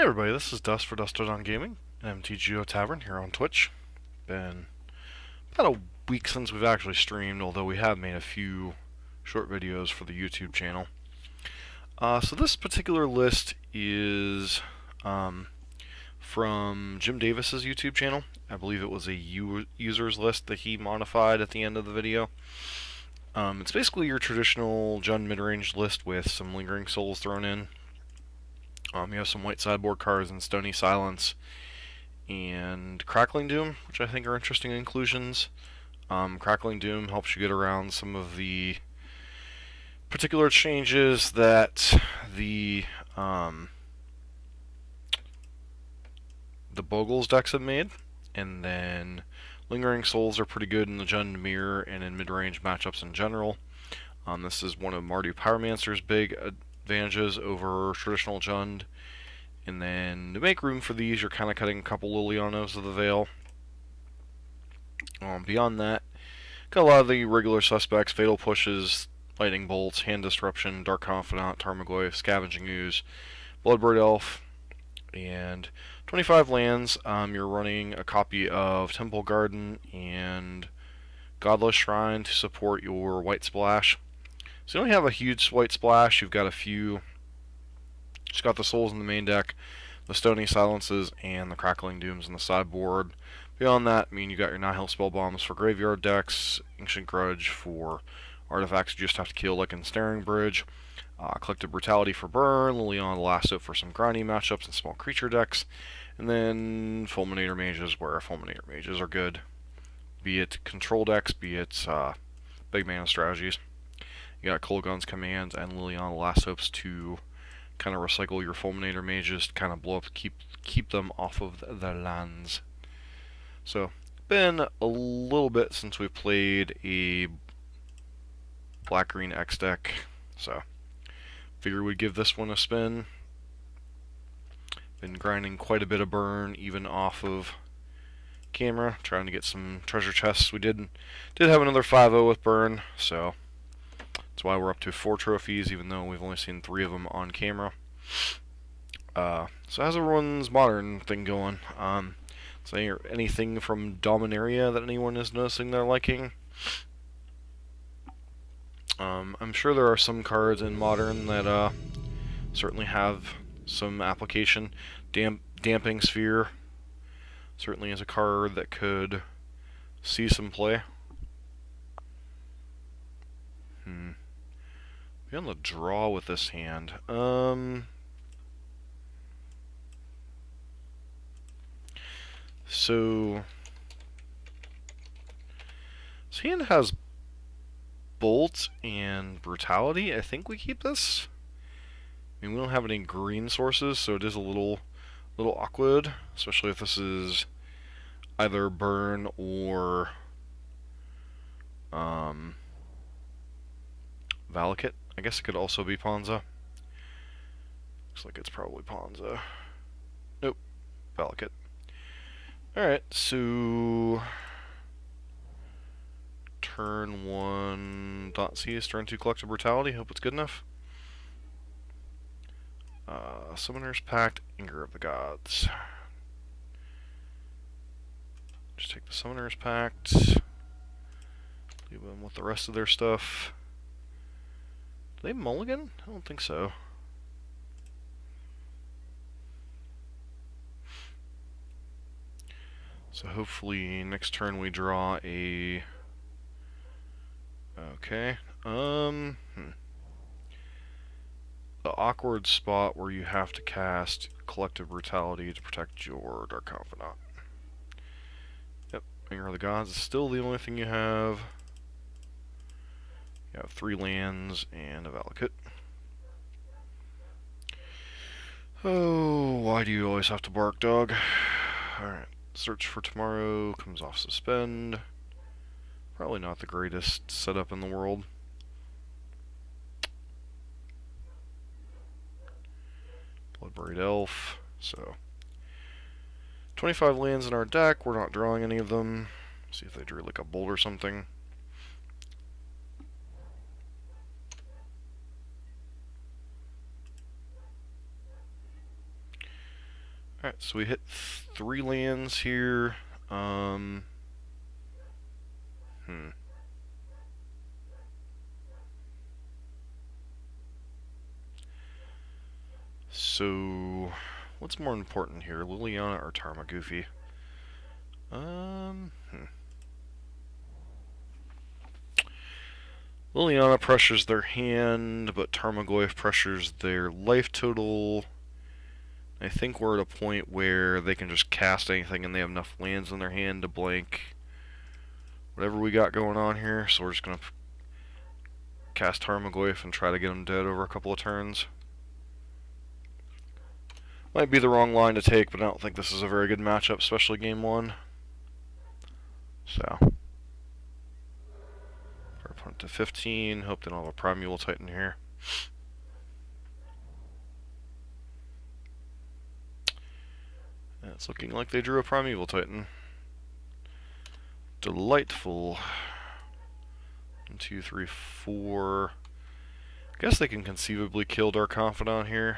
everybody, this is Dust for Dusted on Gaming, an MTG Tavern here on Twitch. Been about a week since we've actually streamed, although we have made a few short videos for the YouTube channel. So this particular list is from Jim Davis's YouTube channel. I believe it was a users list that he modified at the end of the video. It's basically your traditional Jund mid-range list with some Lingering Souls thrown in. You have some white sideboard cards and Stony Silence and Crackling Doom, which I think are interesting inclusions. Crackling Doom helps you get around some of the particular changes that the Bogles decks have made, and then Lingering Souls are pretty good in the Jund mirror and in mid-range matchups in general. This is one of Mardu Pyromancer's big advantages over traditional Jund. And then to make room for these, you're kind of cutting a couple Lilianos of the Veil. Beyond that, got a lot of the regular suspects: Fatal Pushes, Lightning Bolts, Hand Disruption, Dark Confidant, Tarmogoyf, Scavenging Ooze, Bloodbraid Elf, and 25 lands. You're running a copy of Temple Garden and Godless Shrine to support your White Splash. So you don't have a huge White Splash, you've got a few. Just got the Souls in the main deck, the Stony Silences, and the Crackling Dooms in the sideboard. Beyond that, you got your Nihil Spell Bombs for graveyard decks, Ancient Grudge for artifacts you just have to kill, like in Staring Bridge, Collective Brutality for burn, Liliana the Lasso for some grindy matchups and small creature decks, and then Fulminator Mages, where Fulminator Mages are good, be it control decks, be it big mana strategies. You got Kolaghan's Commands and Liliana the Lassos to kind of recycle your Fulminator Mages to kind of blow up, keep them off of their lands. So, been a little bit since we played a black-green X deck, so figured we'd give this one a spin. Been grinding quite a bit of burn, even off of camera, trying to get some treasure chests. We did have another 5-0 with burn, so that's why we're up to 4 trophies, even though we've only seen 3 of them on camera. So how's everyone's modern thing going? Is there anything from Dominaria that anyone is noticing they're liking? I'm sure there are some cards in Modern that certainly have some application. Damping Sphere certainly is a card that could see some play. Be on the draw with this hand. So this hand has Bolt and Brutality. I think we keep this. We don't have any green sources, so it is a little awkward, especially if this is either burn or Valakut. I guess it could also be Ponza. Looks like it's probably Ponza. Nope, Valakut. Alright, so turn 1 .c is turn 2 Collective Brutality. Hope it's good enough. Summoner's Pact, Anger of the Gods. Just take the Summoner's Pact. Leave them with the rest of their stuff. Do they mulligan? I don't think so. So hopefully next turn we draw a... Okay. The awkward spot where you have to cast Collective Brutality to protect your Dark Confidant. Yep, Anger of the Gods is still the only thing you have. You have 3 lands and a Valakut. Oh, why do you always have to bark, dog? Alright, Search for Tomorrow comes off Suspend. Probably not the greatest setup in the world. Bloodbraid Elf, so 25 lands in our deck, we're not drawing any of them. See if they drew like a bolt or something. Alright, so we hit 3 lands here. So, what's more important here, Liliana or Tarmogoyf? Liliana pressures their hand, but Tarmogoyf pressures their life total. I think we're at a point where they can just cast anything and they have enough lands in their hand to blank whatever we got going on here. So we're just going to cast Tarmogoyf and try to get them dead over a couple of turns. Might be the wrong line to take, but I don't think this is a very good matchup, especially game 1. So, our opponent to 15. Hope they don't have a Primeval Titan here. And it's looking like they drew a Primeval Titan. Delightful. 1, 2, 3, 4. I guess they can conceivably kill Dark Confidant here.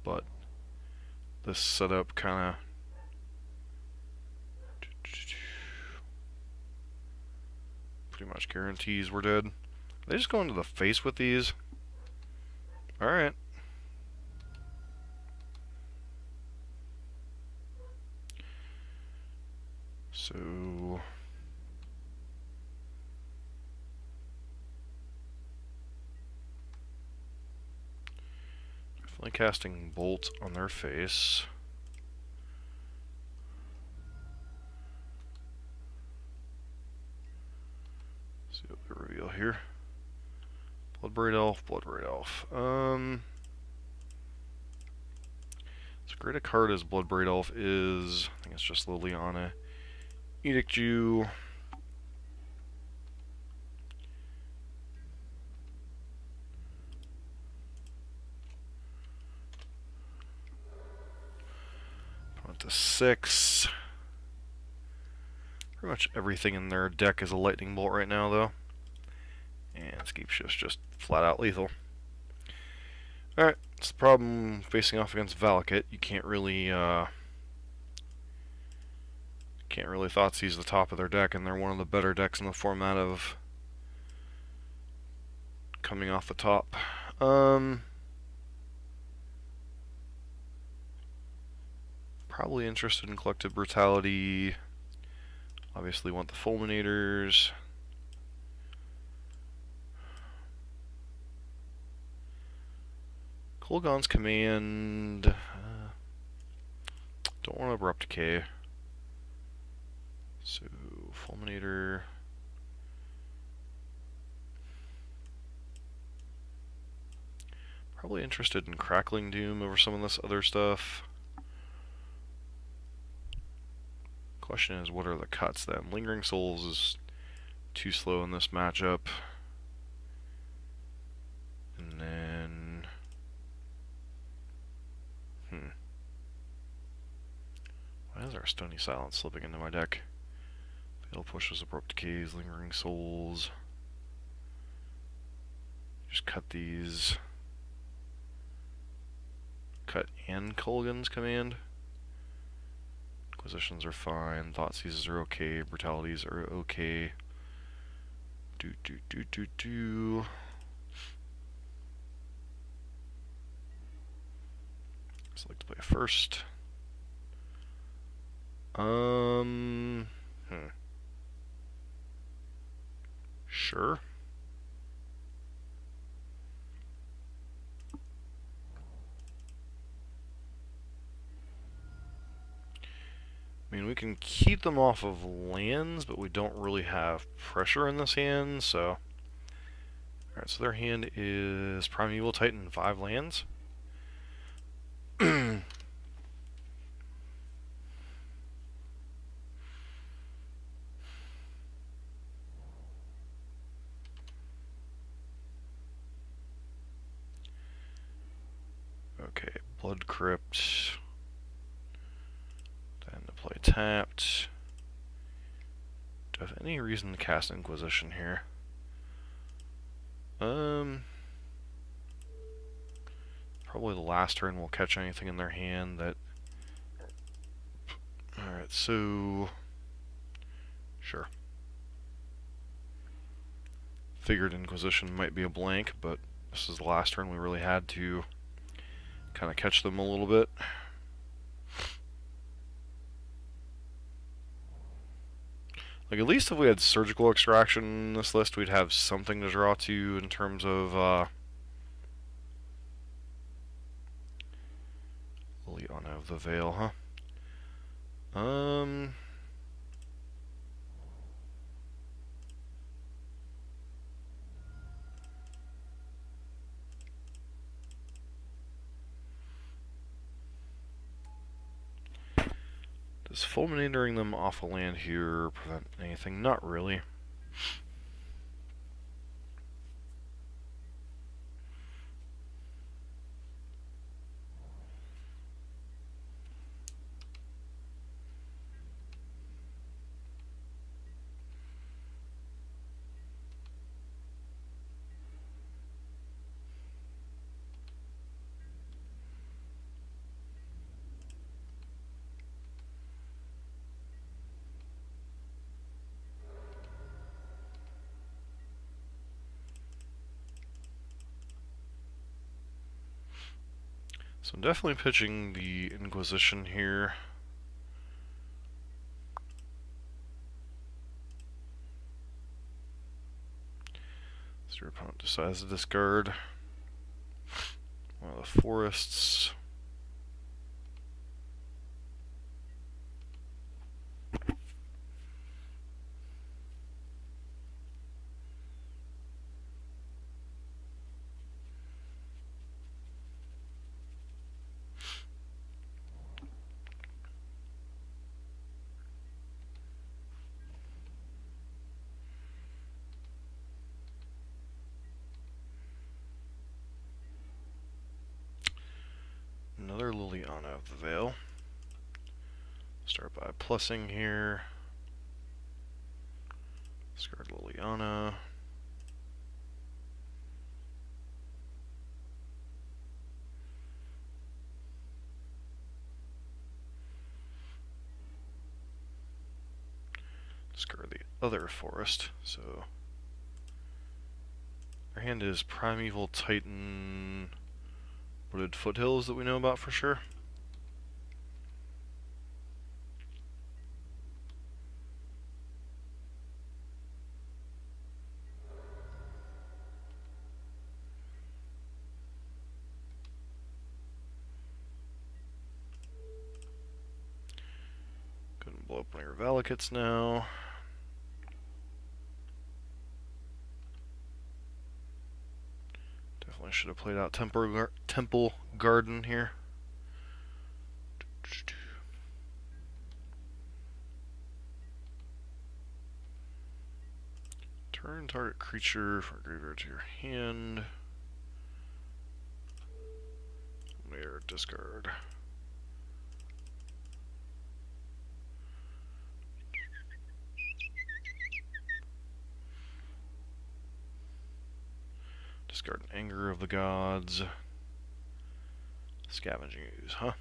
But this setup kind of pretty much guarantees we're dead. Are they just going to the face with these? Alright. So definitely casting Bolt on their face. See what they reveal here. Bloodbraid Elf, Bloodbraid Elf. As great a card as Bloodbraid Elf is, I think it's just Liliana. Edict Jew. Put to 6. Pretty much everything in their deck is a lightning bolt right now, though. And Scape Shift's just flat out lethal. Alright, it's the problem facing off against Valakut. You can't really Thoughtseize the top of their deck, and they're one of the better decks in the format of coming off the top. Probably interested in Collective Brutality. Obviously want the Fulminators. Kolaghan's Command. Don't want Abrupt Decay. So, Fulminator. Probably interested in Crackling Doom over some of this other stuff. Question is, what are the cuts then? Lingering Souls is too slow in this matchup. And then... Why is our Stony Silence slipping into my deck? Fatal Pushes, Abrupt Decays, Lingering Souls. Just cut these. Cut and Kolaghan's Command. Inquisitions are fine. Thoughtseizes are okay. Brutalities are okay. Select to play first. Sure. I mean, we can keep them off of lands, but we don't really have pressure in this hand, so... Alright, so their hand is Primeval Titan, 5 lands. Okay, Blood Crypt. Then to play tapped. Do I have any reason to cast Inquisition here? Probably Probably the last turn we'll catch anything in their hand that... Alright, so... Sure. Figured Inquisition might be a blank, but this is the last turn we really had to kind of catch them a little bit. Like, at least if we had Surgical Extraction in this list, we'd have something to draw to in terms of, Liliana of the Veil, huh? Does fulminating them off a land here prevent anything? Not really. So I'm definitely pitching the Inquisition here. So your opponent decides to discard one of the forests. Another Liliana of the Veil. Start by plussing here. Discard Liliana. Discard the other forest. So our hand is Primeval Titan, Wooded Foothills that we know about for sure. Go ahead and blow up one of your Valakites now. Definitely should have played out Temple Garden here. Turn target creature from graveyard to your hand. There, discard. Discard an Anger of the Gods. Scavenging Ooze, huh?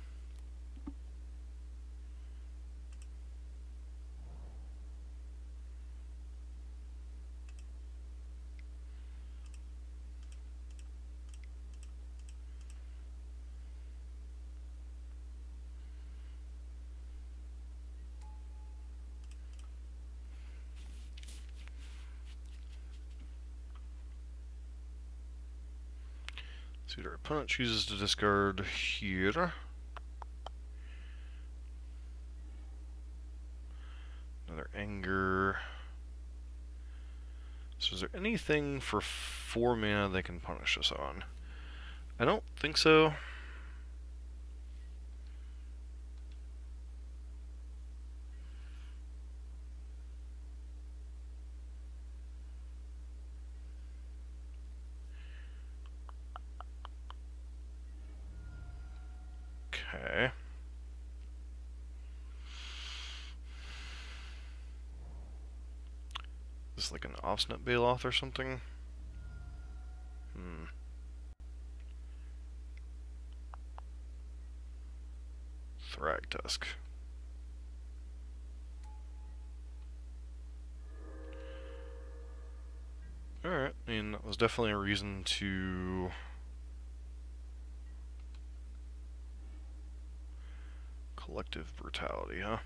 See what our opponent chooses to discard here. Another Anger. So is there anything for 4 mana they can punish us on? I don't think so. Okay. Is this like an Obstinate Baloth or something? Thrag Tusk. Alright, I mean, that was definitely a reason to collective brutality, huh?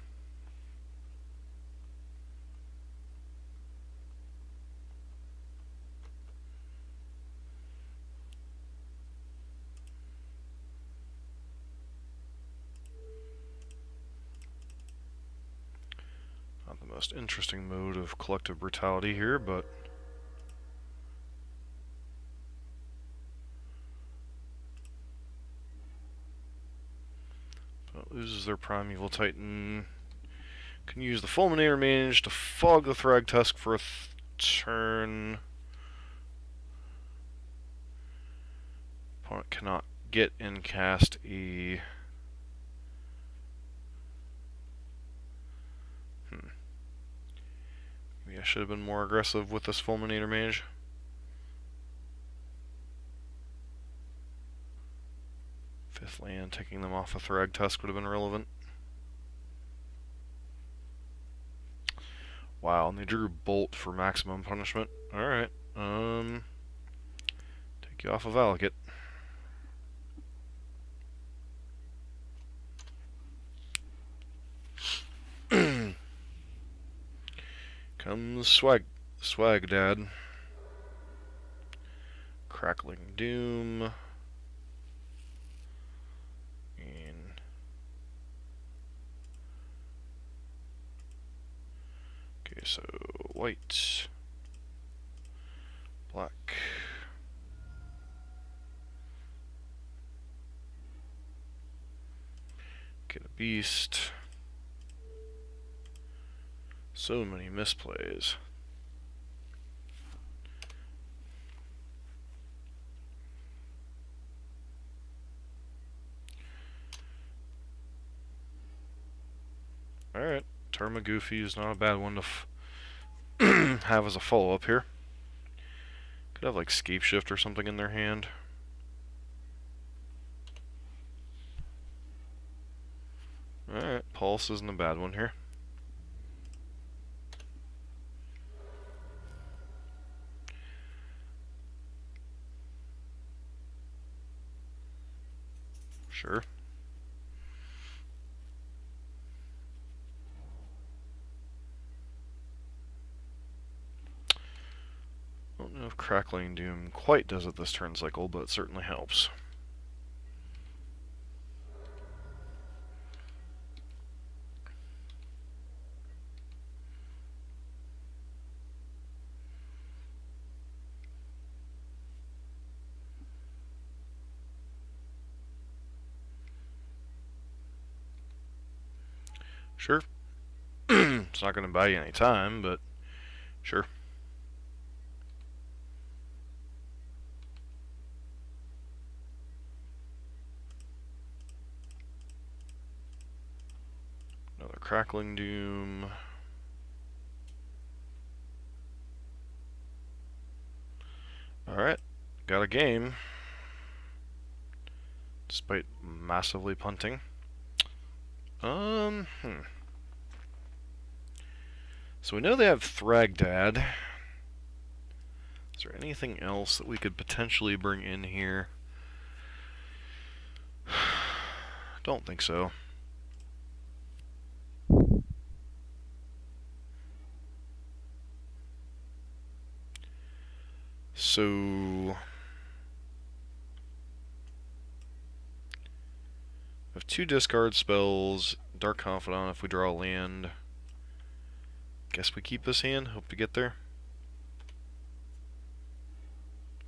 Not the most interesting mode of collective brutality here, but loses their Primeval Titan. Can use the Fulminator Mage to fog the Thrag Tusk for a turn. Opponent cannot get and cast a... Maybe I should have been more aggressive with this Fulminator Mage. Fifth land, taking them off a Thrag Tusk would have been relevant. Wow, and they drew Bolt for maximum punishment. Alright, take you off of Valakut. Comes Swag Dad. Crackling Doom. And okay, so white, black. Get a beast. So many misplays. Alright, Tarma Goofy is not a bad one to have as a follow-up here. Could have like Scape Shift or something in their hand. Alright, Pulse isn't a bad one here. Sure. I don't know if Crackling Doom quite does it this turn cycle, but it certainly helps. Sure. It's not going to buy you any time, but sure. Another Crackling Doom. Alright, got a game. Despite massively punting. So we know they have Thragdad. Is there anything else that we could potentially bring in here? Don't think so. So... we have 2 discard spells, Dark Confidant if we draw a land. Guess we keep this hand, hope to get there.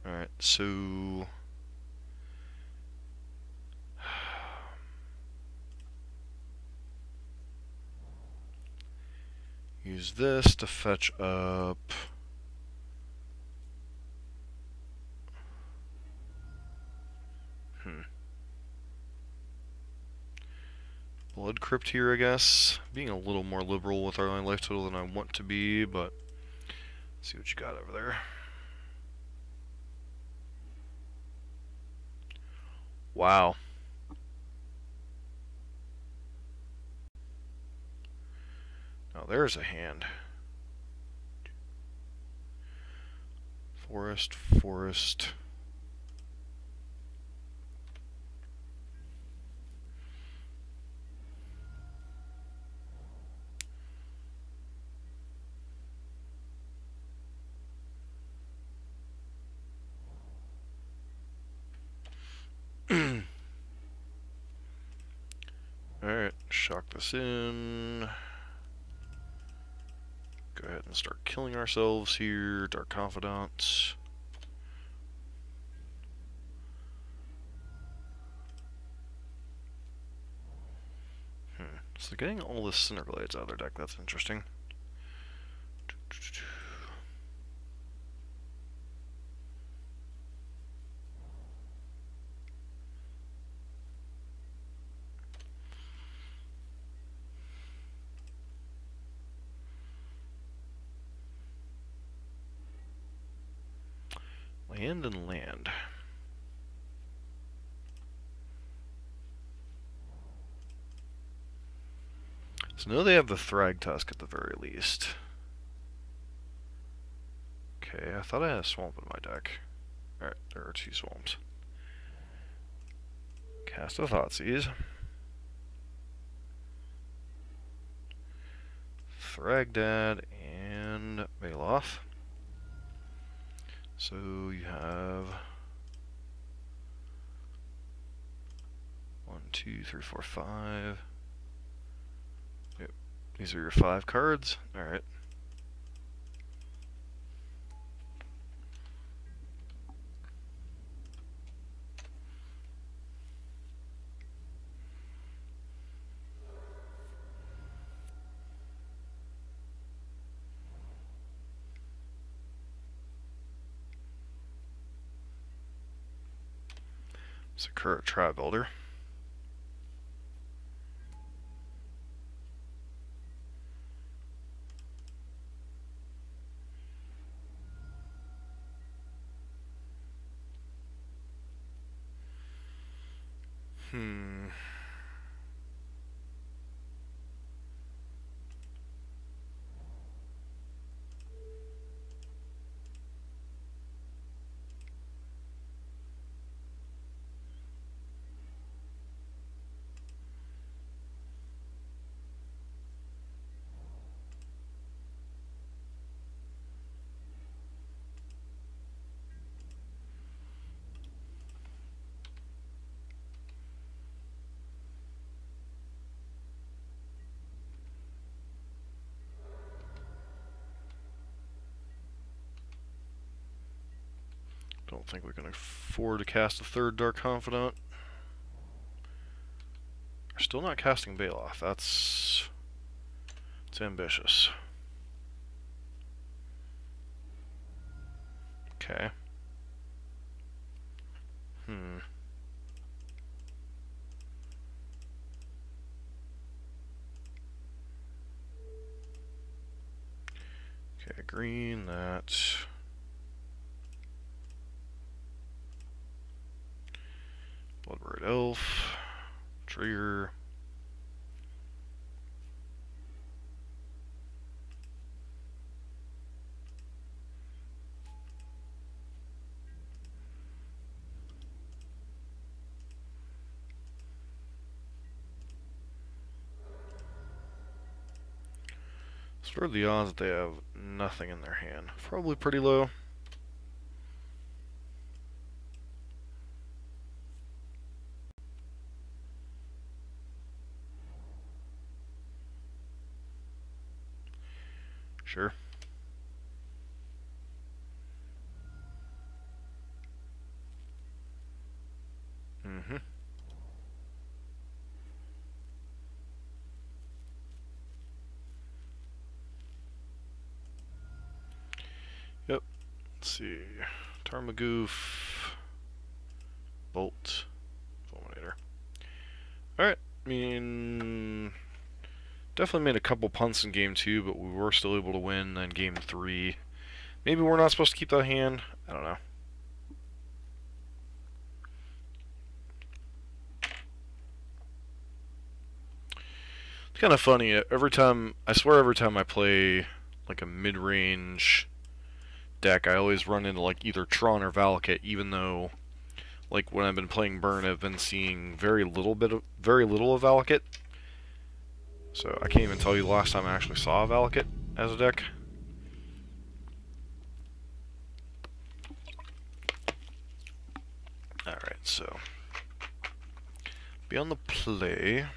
Alright, so... use this to fetch up... Blood Crypt here, I guess. Being a little more liberal with our life total than I want to be, but... let's see what you got over there. Wow. there's a hand. Forest, forest. Alright, shock this in. Go ahead and start killing ourselves here. Dark Confidant. So they're getting all the Cinder Glades out of their deck. That's interesting. Land and land. So now they have the Thrag Tusk at the very least. Okay, I thought I had a swamp in my deck. Alright, there are 2 swamps. Cast a Thoughtseize. Thragdad and Baloth. So you have 1, 2, 3, 4, 5. Yep, these are your 5 cards. Alright. Sakura Tribe Builder. Don't think we can afford to cast a 3rd Dark Confidant. We're still not casting Baloth. That's ambitious. Okay. Okay, green, that. Bloodbird Elf. Trigger. What are the odds that they have nothing in their hand? Probably pretty low. Sure. Yep. Let's see. Tarmagoof. Bolt. Fulminator. Alright. I mean, definitely made a couple punts in game 2, but we were still able to win. Then game 3. Maybe we're not supposed to keep that hand. I don't know. It's kind of funny. Every time, I swear, every time I play like a mid-range deck, I always run into like either Tron or Valakut, even though like when I've been playing Burn, I've been seeing very little of Valakut. So I can't even tell you the last time I actually saw a Valakut as a deck. Alright, so be on the play.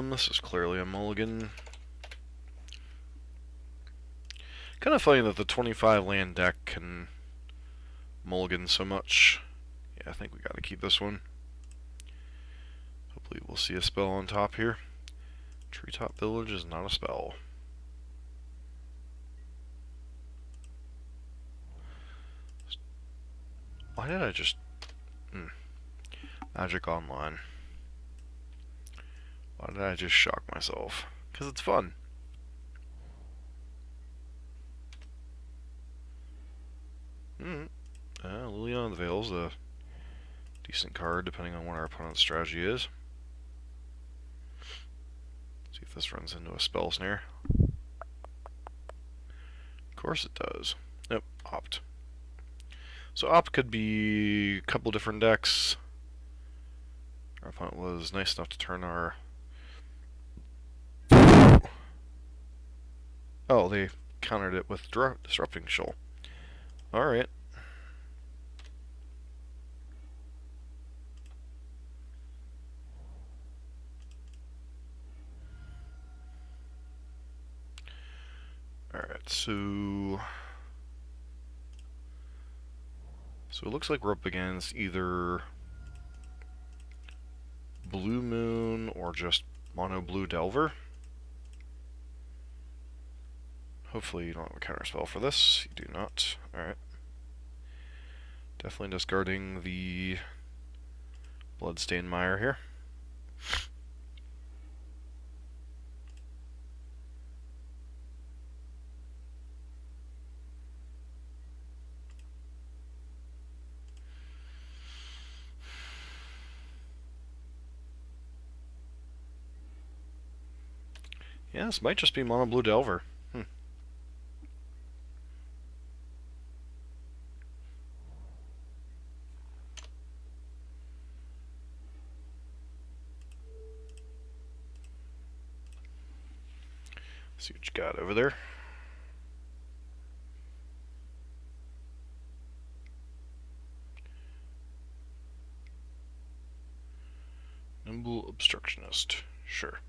This is clearly a mulligan. Kind of funny that the 25 land deck can mulligan so much. Yeah, I think we gotta keep this one. Hopefully we'll see a spell on top here. Treetop Village is not a spell. Why did I just... Magic Online. Why did I just shock myself? Because it's fun. Liliana of the Veil's a decent card, depending on what our opponent's strategy is. See if this runs into a spell snare. Of course it does. Nope, Opt. So Opt could be a couple different decks. Our opponent was nice enough to turn our... Oh, they countered it with Disrupting Shoal. Alright. Alright, so it looks like we're up against either Blue Moon or just Mono Blue Delver. Hopefully you don't have a counterspell for this. You do not. Alright. Definitely discarding the Bloodstained Mire here. Yeah, this might just be Mono Blue Delver. See what you got over there. Nimble Obstructionist. Sure.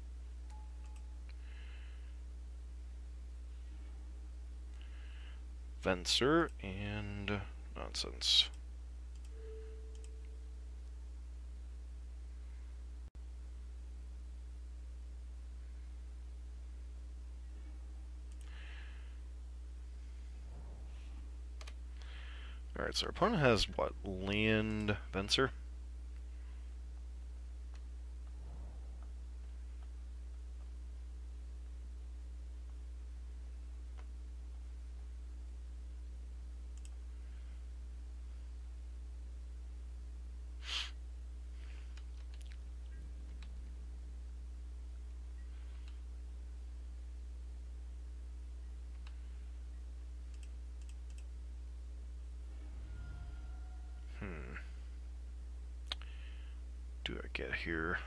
Venser and nonsense. Alright, so our opponent has what? Land Venser? Do I get here?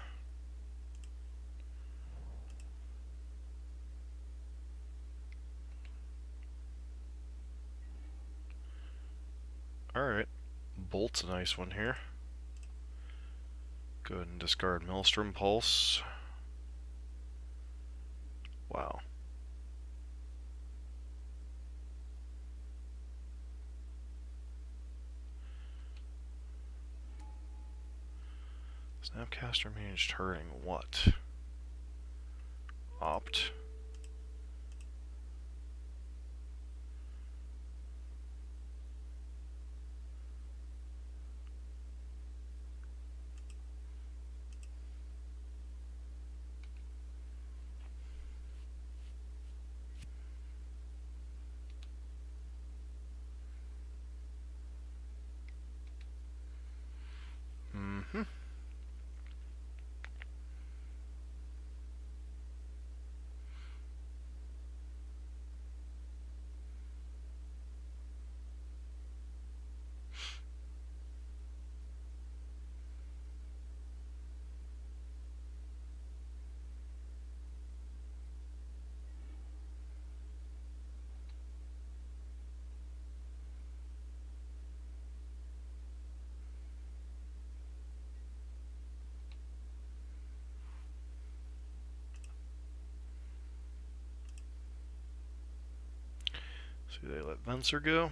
Alright. Bolt's a nice one here. Go ahead and discard Maelstrom Pulse. Wow. Snapcaster managed hurting what? Opt. Do they let Venser go?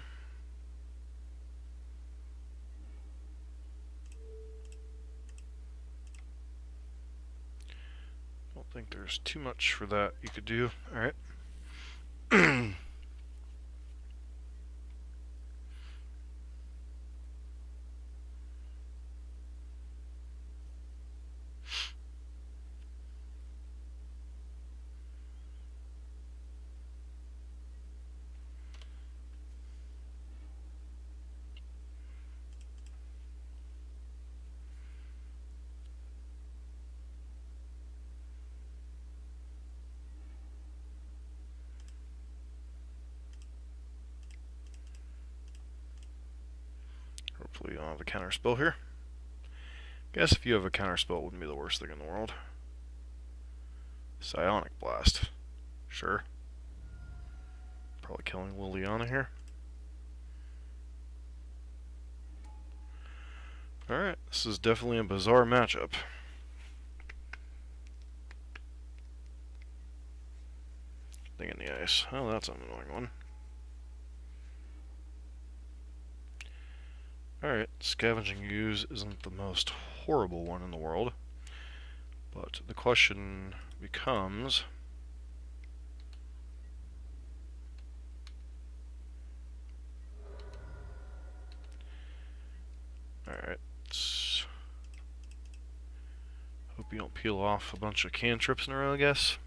Don't think there's too much for that you could do. Alright. Hopefully you don't have a counter spell here. Guess if you have a counter spell, it wouldn't be the worst thing in the world. Psionic Blast. Sure. Probably killing Liliana here. Alright, this is definitely a bizarre matchup. Thing in the ice. Oh, that's an annoying one. Alright, Scavenging Ooze isn't the most horrible one in the world. But the question becomes... Alright, hope you don't peel off a bunch of cantrips in a row, I guess.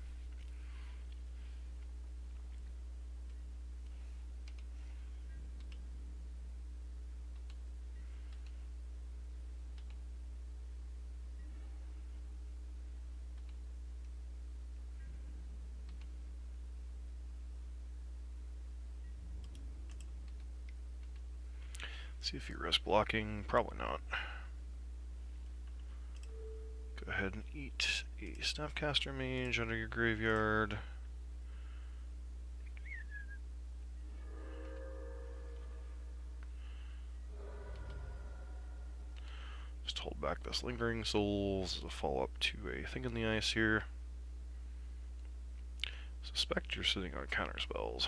See if you risk blocking. Probably not. Go ahead and eat a Snapcaster Mage under your graveyard. Just hold back this Lingering Souls as a follow-up to a Thing in the Ice here. Suspect you're sitting on counter spells.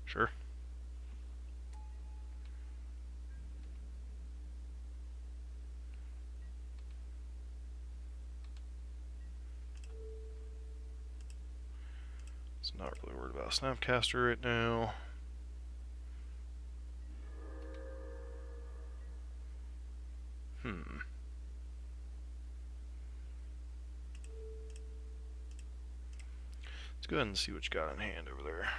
Sure. It's not really worried about Snapcaster right now. Let's go ahead and see what you got in hand over there.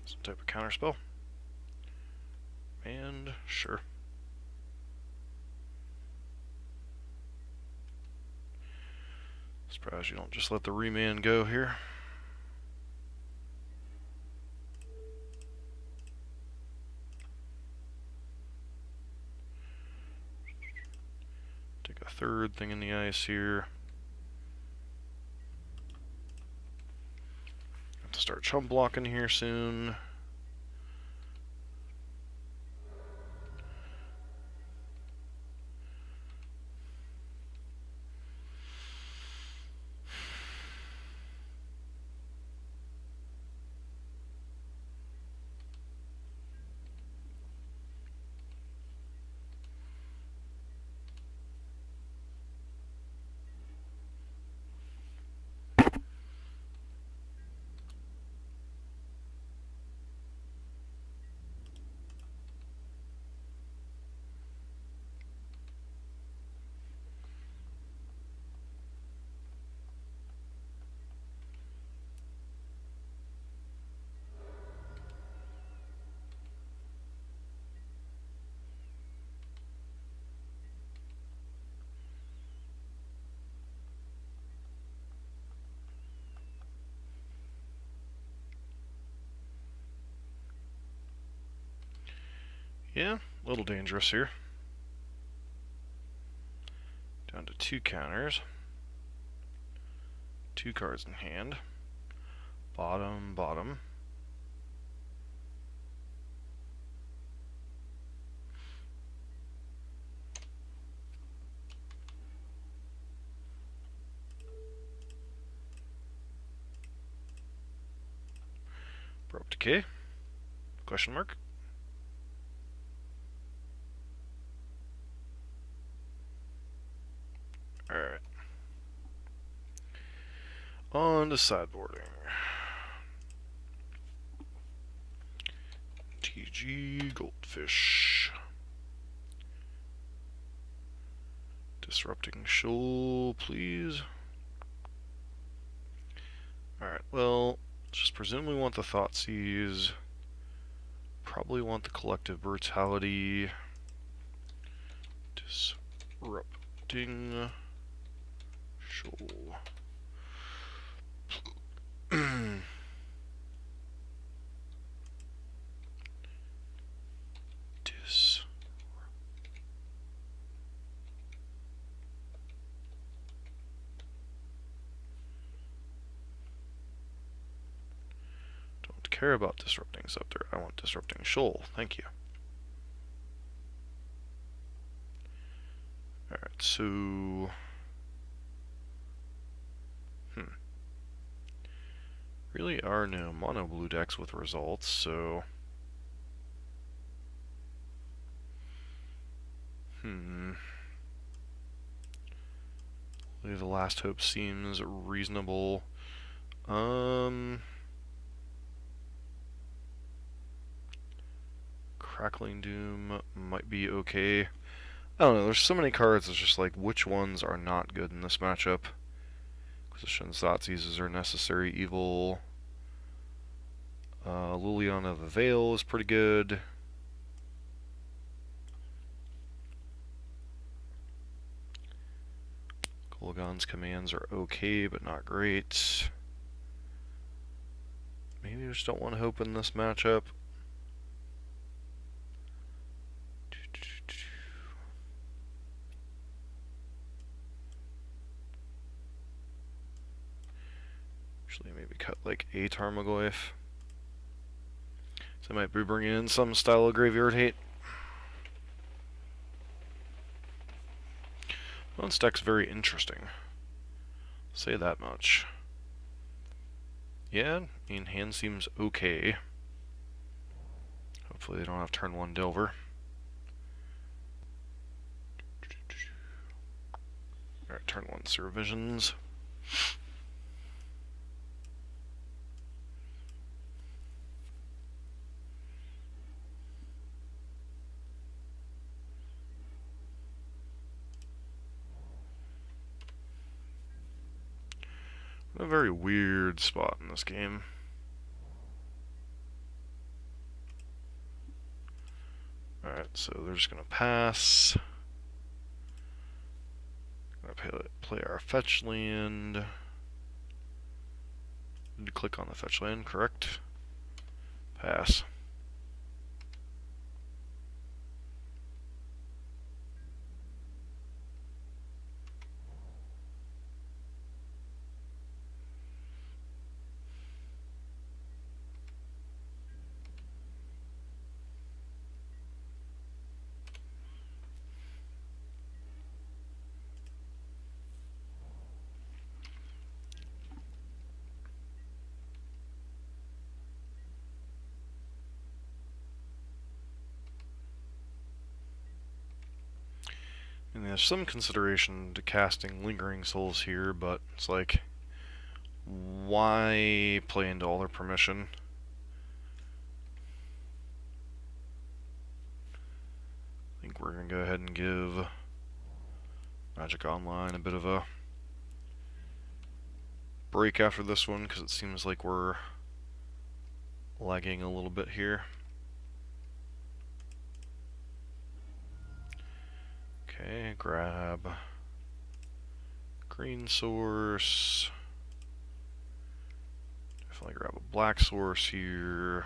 Some type of counterspell. And sure. Surprised you don't just let the remand go here. Take a third Thing in the Ice here. Have to start chump blocking here soon. Yeah, a little dangerous here. Down to 2 counters. 2 cards in hand. Bottom, bottom. Okay. Question mark? Alright. On to sideboarding. MTG Goldfish. Disrupting Shoal, please. Alright, well, just presume we want the Thoughtseize. Probably want the Collective Brutality. Disrupting Shoal. Don't care about disrupting Scepter. I want disrupting Shoal. Thank you. Alright, so... Really are no mono blue decks with results, so... The Last Hope seems reasonable. Crackling Doom might be okay. I don't know, there's so many cards, it's just like, which ones are not good in this matchup? Acquisitions, Thoughtseizes are necessary evil. Liliana the Veil is pretty good. Kolaghan's commands are okay, but not great. Maybe I just don't want to hope in this matchup. Actually, maybe cut like a Tarmogoyf. So I might be bringing in some style of Graveyard Hate. Well, this deck's very interesting. I'll say that much. Yeah, I mean, hand seems okay. Hopefully they don't have turn 1 Delver. Alright, turn 1 Sewer Visions. A very weird spot in this game. Alright, so they're just gonna pass. Gonna play our fetch land. Need to click on the fetch land, correct? Pass. And there's some consideration to casting Lingering Souls here, but it's like, why play into all their permission? I think we're going to go ahead and give Magic Online a bit of a break after this one, because it seems like we're lagging a little bit here. Okay, grab green source. Definitely grab a black source here.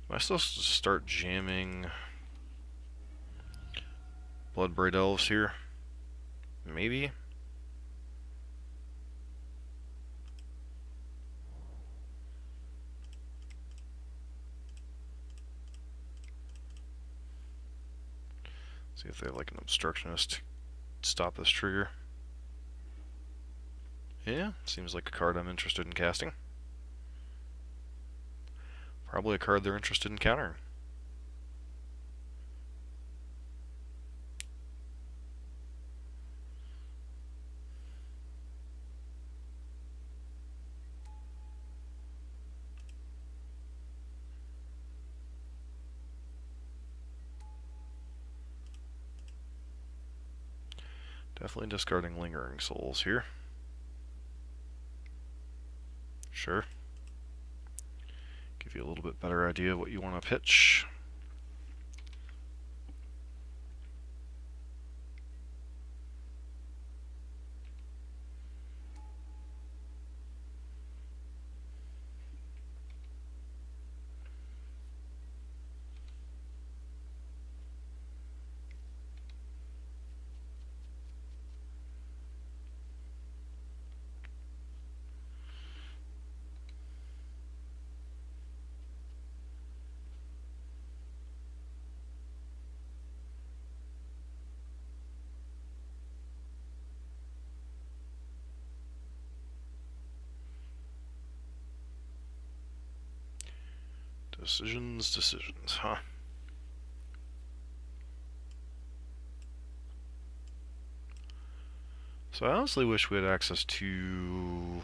Am I supposed to start jamming Bloodbraid Elves here? Maybe? See if they have like an obstructionist to stop this trigger. Yeah, seems like a card I'm interested in casting. Probably a card they're interested in countering. Definitely discarding Lingering Souls here. Sure. Give you a little bit better idea of what you want to pitch. Decisions, huh? So I honestly wish we had access to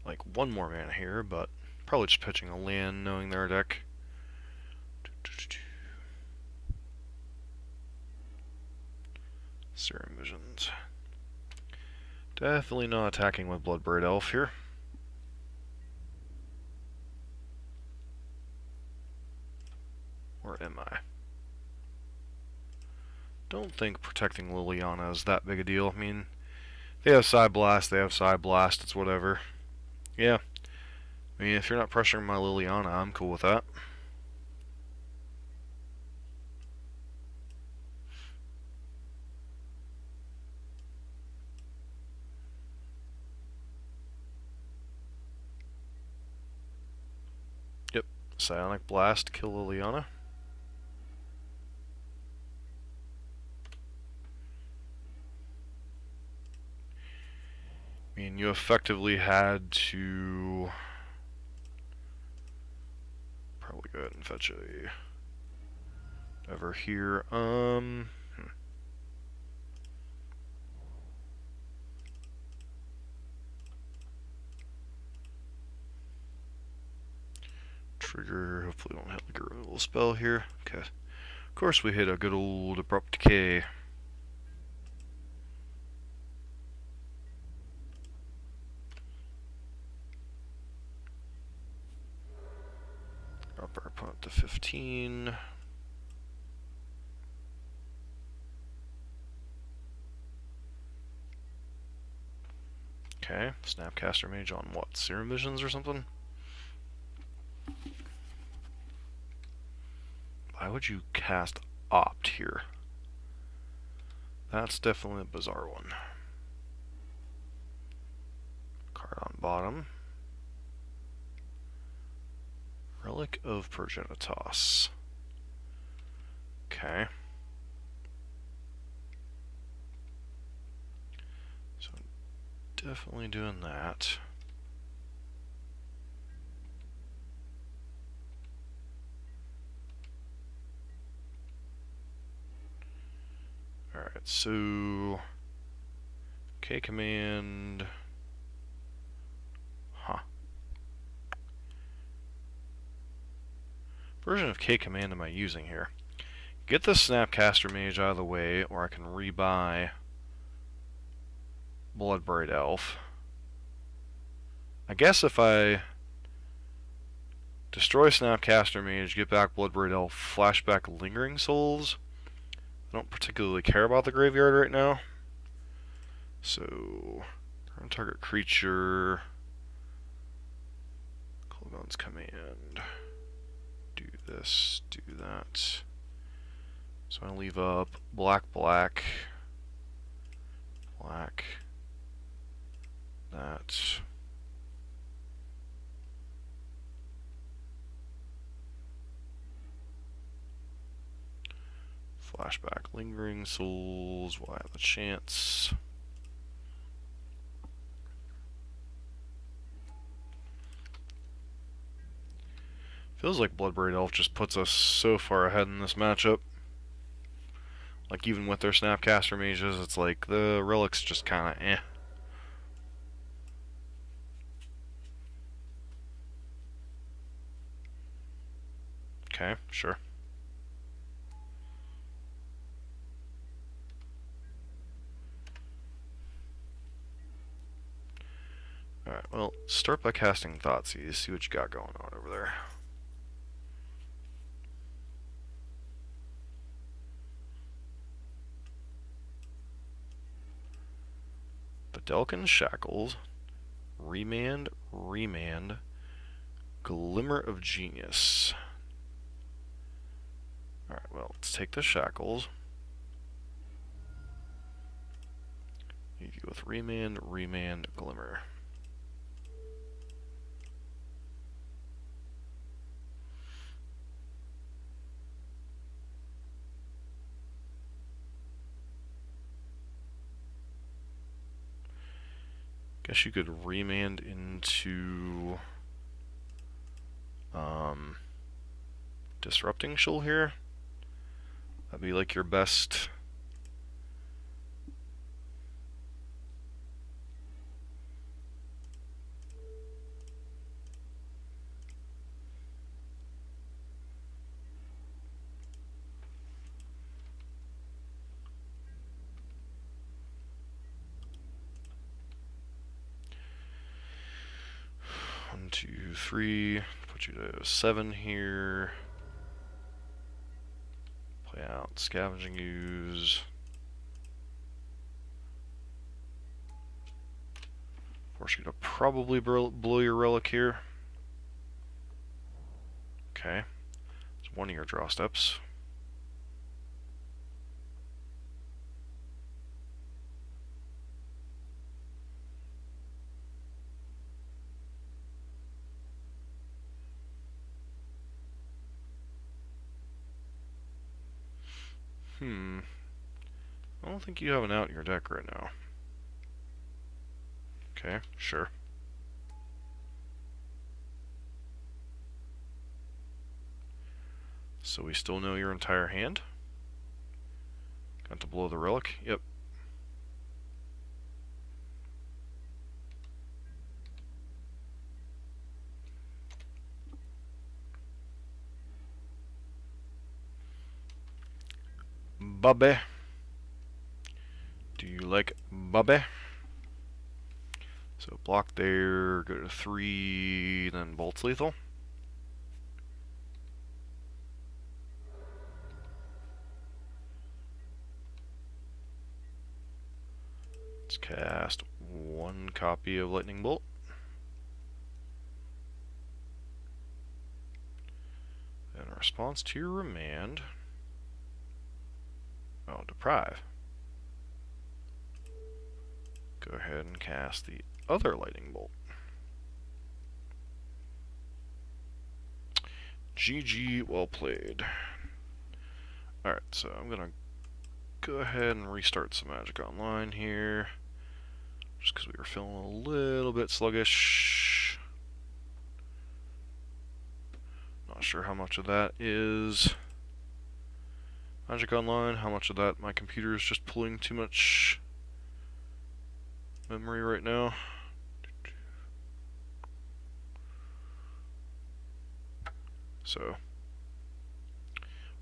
like one more mana here, but probably just pitching a land knowing their deck. Serum Visions. Definitely not attacking with Bloodbraid Elf here. Or am I? Don't think protecting Liliana is that big a deal. I mean, they have Side Blast, it's whatever. Yeah. I mean, if you're not pressuring my Liliana, I'm cool with that. Yep. Psionic Blast, kill Liliana. I mean, you effectively had to probably go ahead and fetch a ever here. Trigger. Hopefully, we don't hit like a removal spell here. Okay. Of course, we hit a good old Abrupt Decay. Up our opponent to 15. Okay, Snapcaster Mage on what? Serum Visions or something? Why would you cast Opt here? That's definitely a bizarre one. Card on bottom. Relic of Progenitos. Okay. So definitely doing that. Alright, so K command. Huh. Version of K command am I using here? Get the Snapcaster Mage out of the way, or I can rebuy Bloodbraid Elf. I guess if I destroy Snapcaster Mage, get back Bloodbraid Elf, flashback Lingering Souls, I don't particularly care about the graveyard right now. So, on target creature, Kolaghan's Command, do this, do that. So I leave up black, black, black, that. Flashback. Lingering Souls. Will I have a chance? Feels like Bloodbraid Elf just puts us so far ahead in this matchup. Like, even with their Snapcaster mages, it's like the relics just kind of eh. Okay, sure. Alright, well, start by casting Thoughtseize, see what you got going on over there. Bedelkin Shackles, Remand, Glimmer of Genius. Alright, well, let's take the Shackles. Leave you with Remand, Glimmer. Guess you could Remand into Disrupting Shoal here. That'd be like your best. One, two, three. Put you to 7 here. Play out Scavenging Ooze. Force you to probably blow your relic here. Okay. It's one of your draw steps. I don't think you have an out in your deck right now. Okay, sure. So we still know your entire hand? Got to blow the relic? Yep. Bubby. Do you like Bubby? So block there, go to 3, then Bolt's lethal. Let's cast 1 copy of Lightning Bolt. And in response to your Remand, Deprive. Go ahead and cast the other Lightning Bolt. GG, well played. Alright, so I'm gonna go ahead and restart some Magic Online here. Just because we were feeling a little bit sluggish. Not sure how much of that is Magic Online, how much of that my computer is just pulling too much memory right now. So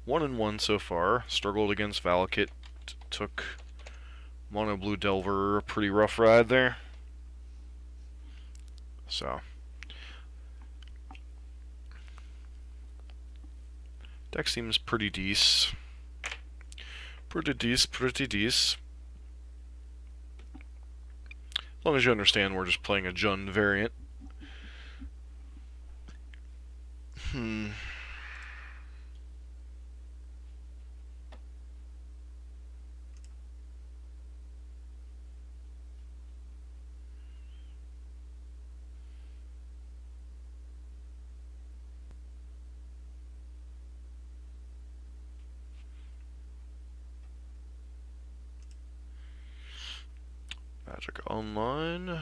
1-1 so far. Struggled against Valakut. Took Mono Blue Delver a pretty rough ride there. So deck seems pretty decent. Pretty decent. As long as you understand we're just playing a Jund variant. Magic Online.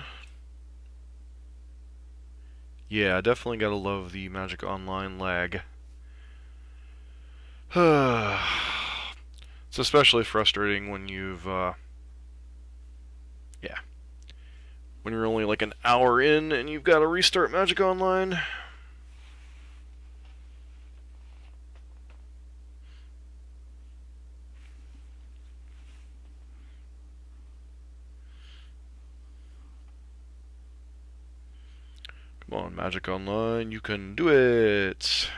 Yeah, definitely gotta love the Magic Online lag. It's especially frustrating when you've, yeah, when you're only like an hour in and you've got to restart Magic Online. Come on, Magic Online, you can do it!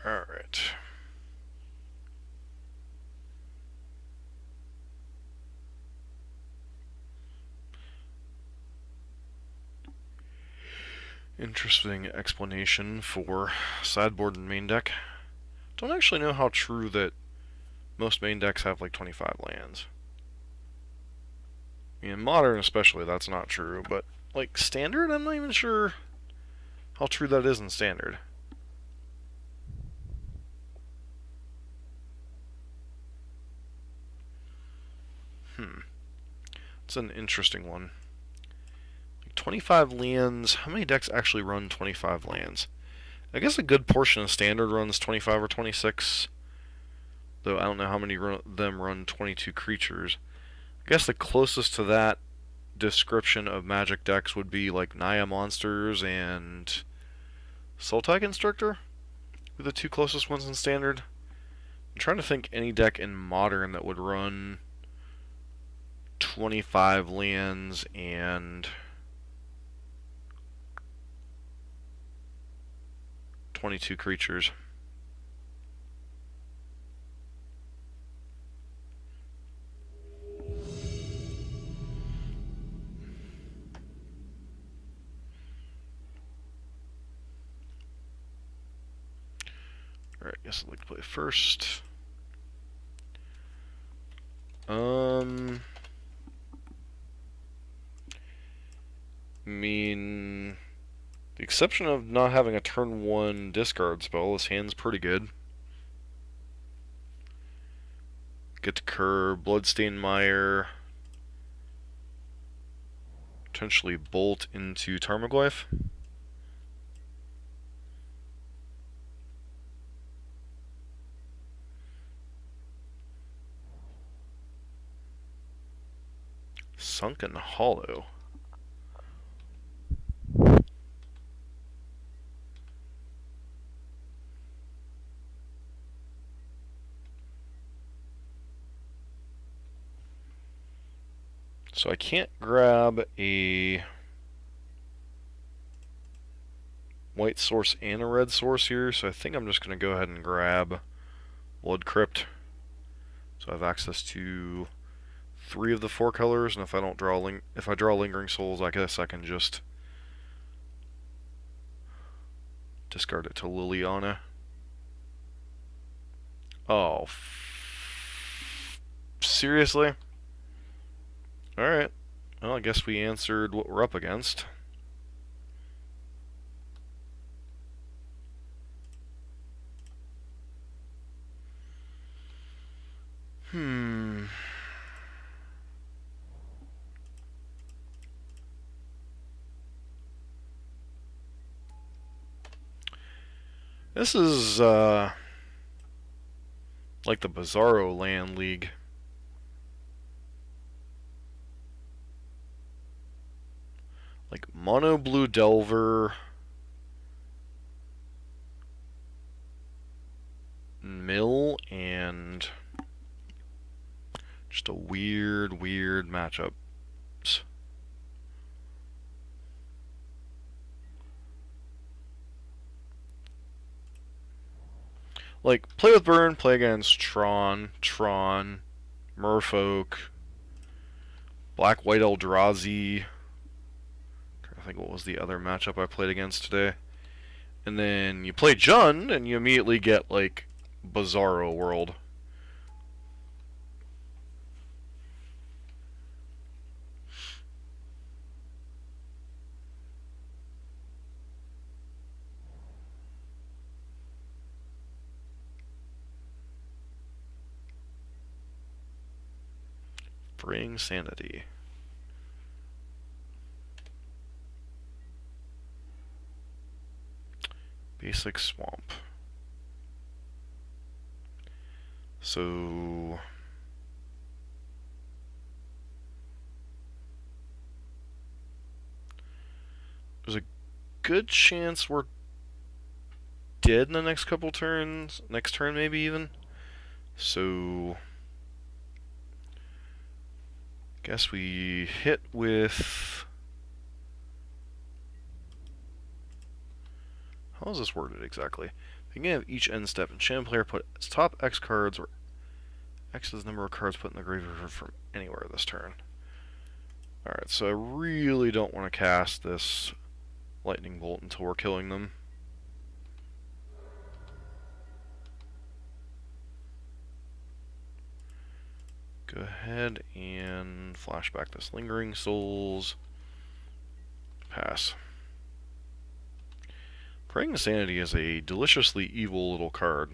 Alright. Interesting explanation for sideboard and main deck. Don't actually know how true that most main decks have like 25 lands. In modern especially, that's not true, but like standard, I'm not even sure how true that is in standard. It's an interesting one. 25 lands, how many decks actually run 25 lands? I guess a good portion of standard runs 25 or 26, though I don't know how many of them run 22 creatures. I guess the closest to that description of Magic decks would be like Naya Monsters and Sultai Constructor, are the two closest ones in standard. I'm trying to think any deck in modern that would run 25 lands and 22 creatures. Alright, guess I'd like to play first. I mean, the exception of not having a turn 1 discard spell, this hand's pretty good. Get to curve, Bloodstained Mire, potentially bolt into Tarmogoyf. Sunken Hollow. So I can't grab a white source and a red source here, so I think I'm just going to go ahead and grab Blood Crypt. So I have access to 3 of the 4 colors, and if I don't draw if I draw Lingering Souls, I guess I can just discard it to Liliana. Oh, seriously? Alright. Well, I guess we answered what we're up against. This is, like the Bizarro Land League. Like Mono Blue Delver, Mill, and just a weird matchups. Like, play with Burn, play against Tron, Merfolk, Black White Eldrazi. I think what was the other matchup I played against today. And then you play Jund, and you immediately get, like, Bizarro World. Bring Sanity. Basic Swamp. So... there's a good chance we're dead in the next couple turns. Next turn, maybe even. So... guess we hit with... how is this worded exactly? Beginning of each end step, enchant player put its top X cards, or X is the number of cards put in the graveyard from anywhere this turn. Alright, so I really don't want to cast this lightning bolt until we're killing them. Go ahead and flashback this Lingering Souls. Pass. Praying Insanity is a deliciously evil little card.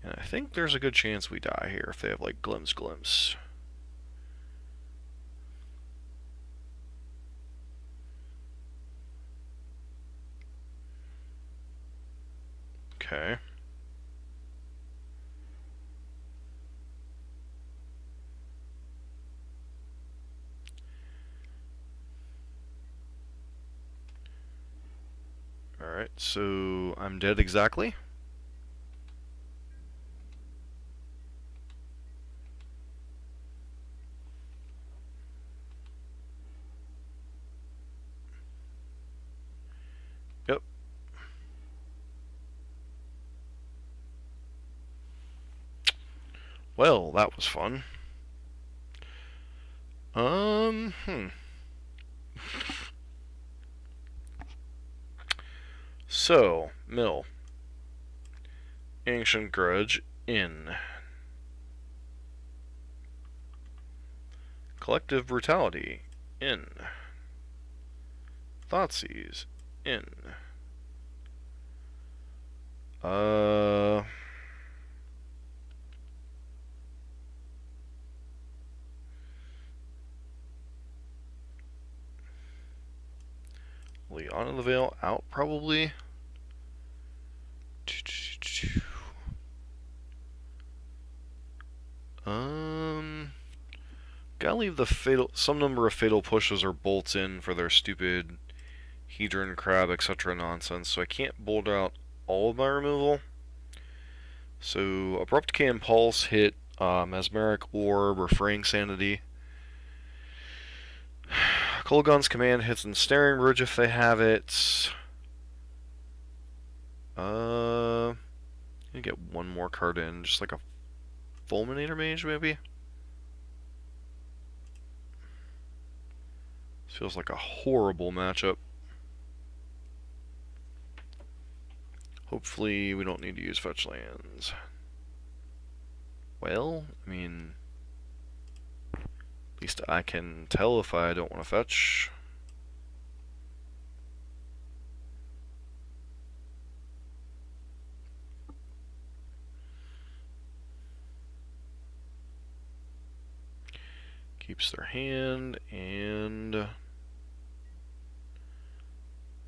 And I think there's a good chance we die here if they have, like, Glimpse. Okay. Alright, so I'm dead exactly. Yep. Well, that was fun. So, mill. Ancient Grudge, in. Collective Brutality, in. Thoughtseize, in. Leon of the Veil out, probably. Gotta leave the some number of fatal pushes or bolts in for their stupid Hedron, Crab, etc. nonsense, so I can't bolt out all of my removal. So, Abrupt Decay Impulse hit Mesmeric Orb or Fraying Sanity. Kolaghan's Command hits Ensnaring Bridge if they have it. You get one more card in, just like a Fulminator Mage, maybe? This feels like a horrible matchup. Hopefully we don't need to use fetch lands. Well, I mean, at least I can tell if I don't want to fetch. Keeps their hand and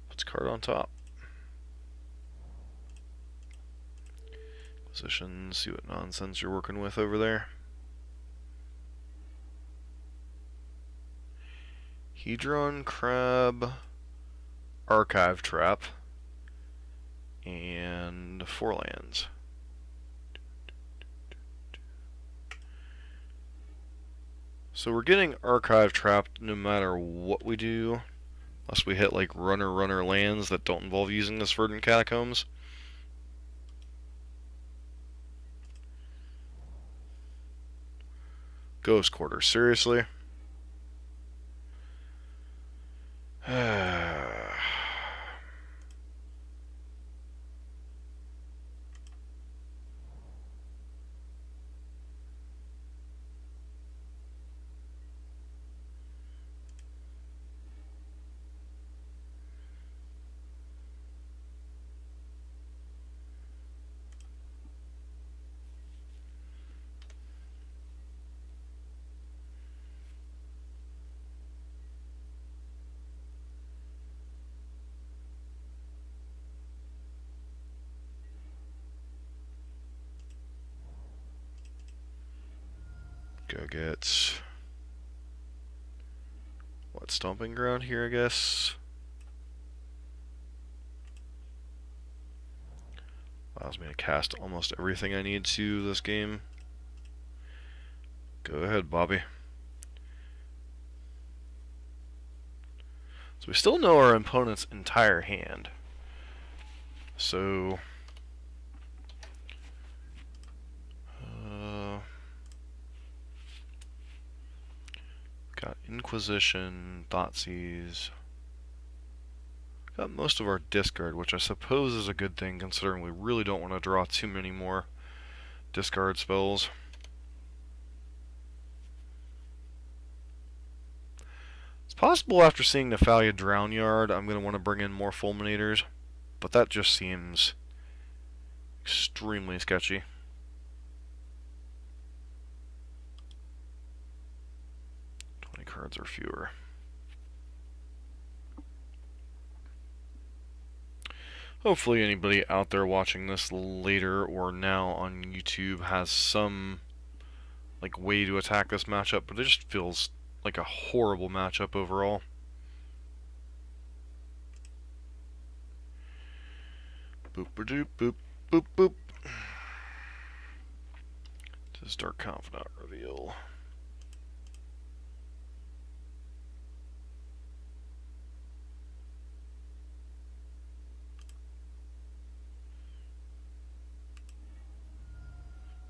puts card on top. Position, see what nonsense you're working with over there. Hedron, Crab, Archive Trap, and 4 lands. So we're getting Archive Trapped no matter what we do. Unless we hit like runner lands that don't involve using this Verdant Catacombs. Ghost Quarter, seriously? Go get what, Stomping Ground here, I guess. Allows me to cast almost everything I need to this game. Go ahead, Bobby. So we still know our opponent's entire hand. So got Inquisition, Thoughtseize. Got most of our discard, which I suppose is a good thing considering we really don't want to draw too many more discard spells. It's possible after seeing Nephalia Drownyard, I'm going to want to bring in more Fulminators, but that just seems extremely sketchy. Cards or fewer. Hopefully anybody out there watching this later or now on YouTube has some like way to attack this matchup, but it just feels like a horrible matchup overall. Boop a doop boop boop boop. This is Dark Confidant reveal.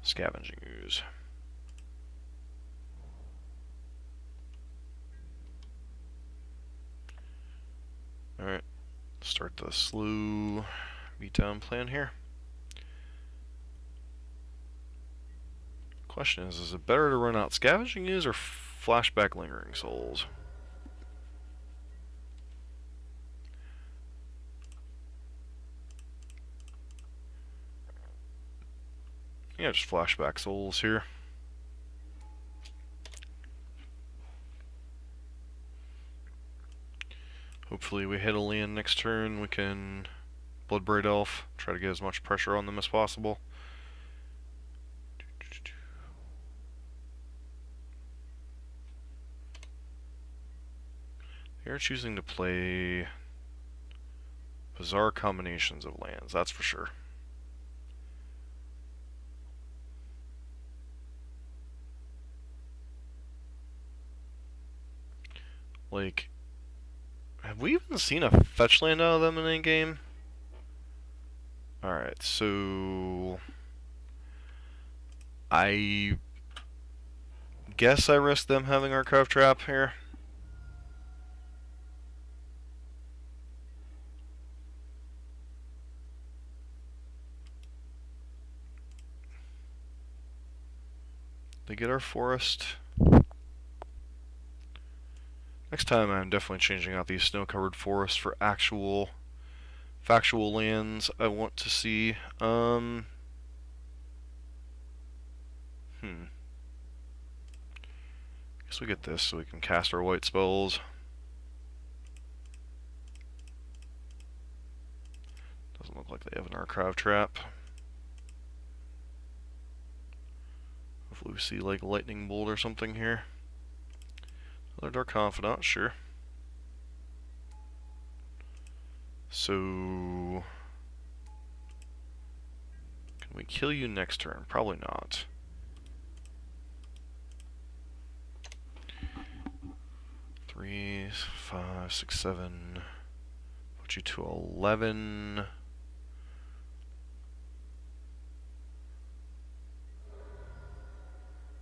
Scavenging Ooze. Alright, start the slow beatdown plan here. Question is it better to run out Scavenging Ooze or Flashback Lingering Souls? Yeah, just Flashback Souls here. Hopefully we hit a land next turn, we can Bloodbraid Elf, try to get as much pressure on them as possible. They're choosing to play bizarre combinations of lands, that's for sure. Like, have we even seen a fetch land out of them in any game? Alright, so I guess I risk them having Archive Trap here. They get our forest. Next time I'm definitely changing out these snow-covered forests for actual factual lands I want to see. Guess we get this so we can cast our white spells. Doesn't look like they have an Archive Trap. Hopefully we see like Lightning Bolt or something here. Another Dark Confidant, sure. So can we kill you next turn? Probably not. Three, 5, 6, 7. Put you to 11.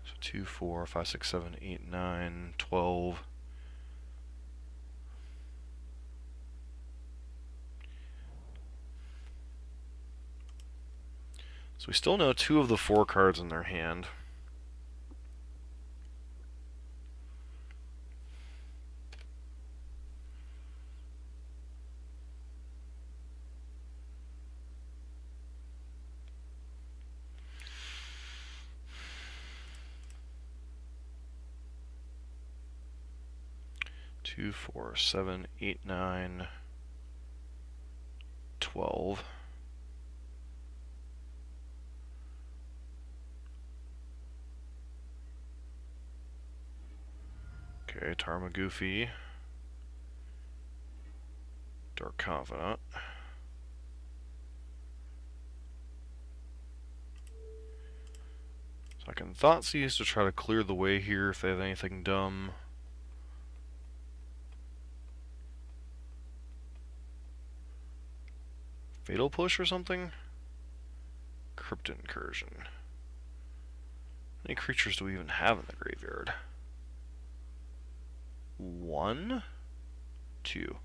So 2, 4, 5, 6, 7, 8, 9, 12. So we still know 2 of the 4 cards in their hand. Two, 4, 7, 8, 9, 12. Okay, Tarmogoofy. Dark Confidant. So I can Thoughtseize to try to clear the way here if they have anything dumb. Fatal Push or something? Crypt Incursion. How many creatures do we even have in the graveyard? 1? 2.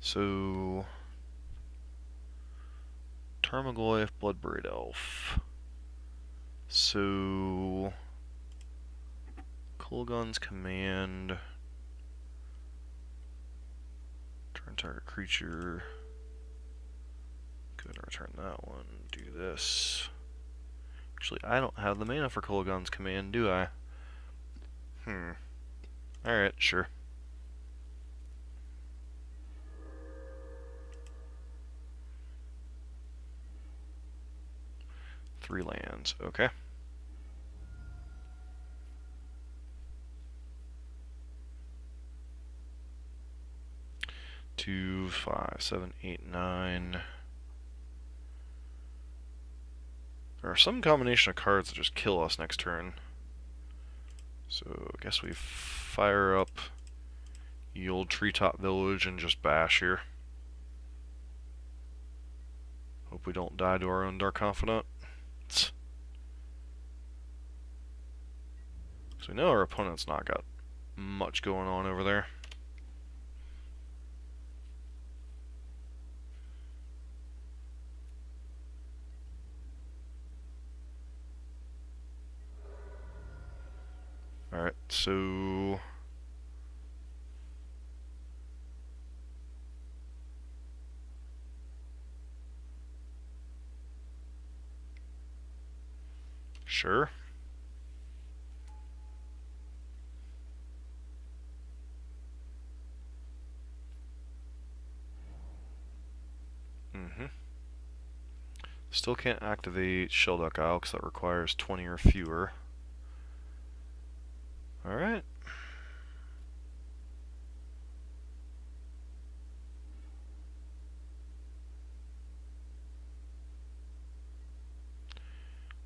So... Tarmogoyf, Bloodbraid Elf. So... Kolaghan's Command. Turn target creature. Go ahead and return that one. Do this. Actually, I don't have the mana for Kolaghan's Command, do I? Alright, sure. Three lands, okay. 2, 5, 7, 8, 9. There are some combination of cards that just kill us next turn. So I guess we fire up the old Treetop Village and just bash here. Hope we don't die to our own Dark Confidant. So we know our opponent's not got much going on over there. Alright, so... Sure. Still can't activate Shelduck Isle because that requires 20 or fewer. Alright.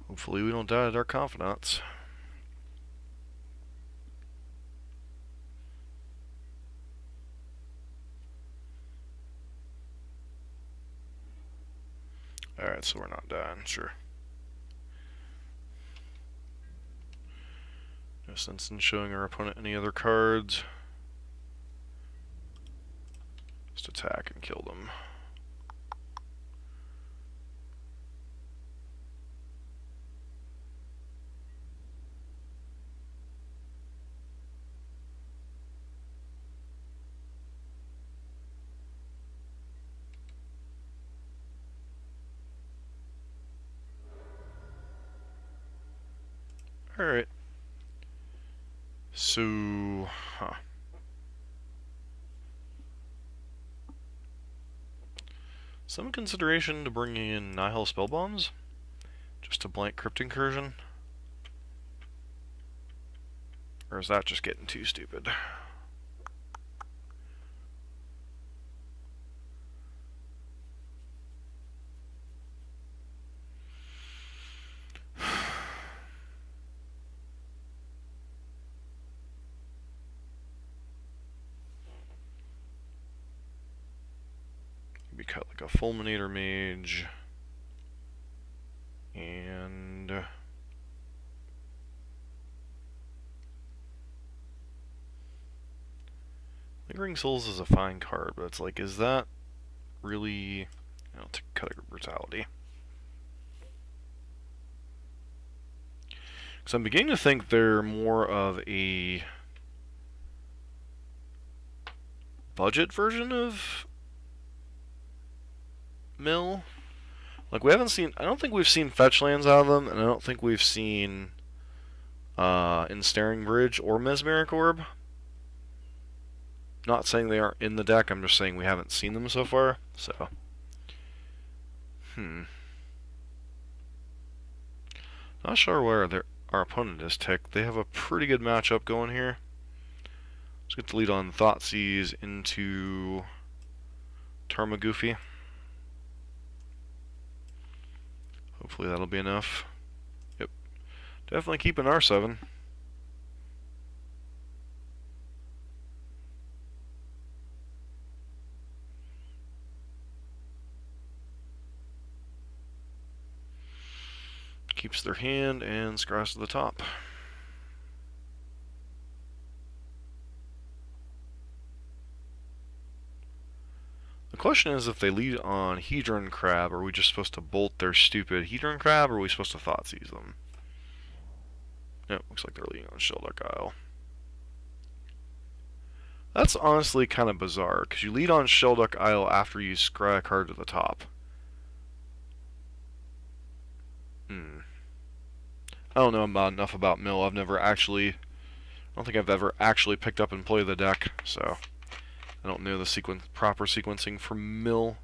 Hopefully we don't die to Dark Confidants. Alright, so we're not dying, sure. No sense in showing our opponent any other cards. Just attack and kill them. Alright. So, some consideration to bringing in Nihil Spellbombs? Just a blank Crypt Incursion? Or is that just getting too stupid? cut like a Fulminator Mage. And Lingering Souls is a fine card, but it's like, is that really, to cut a Brutality? Because I'm beginning to think they're more of a budget version of Mill. Like, we haven't seen, I don't think we've seen fetch lands out of them, and I don't think we've seen Ensnaring Bridge or Mesmeric Orb. Not saying they aren't in the deck, I'm just saying we haven't seen them so far, so. Not sure where our opponent is ticked. They have a pretty good matchup going here. Let's get the lead on Thoughtseize into Tarmogoyf. Hopefully that'll be enough. Yep. Definitely keeping R7. Keeps their hand and scries to the top. The question is, if they lead on Hedron Crab, are we just supposed to bolt their stupid Hedron Crab, or are we supposed to Thoughtseize them? Yep, looks like they're leading on Shelduck Isle. That's honestly kind of bizarre, because you lead on Shelduck Isle after you scry a card to the top. I don't know enough about Mill. I don't think I've ever actually picked up and played the deck, so I don't know the proper sequencing for Mill.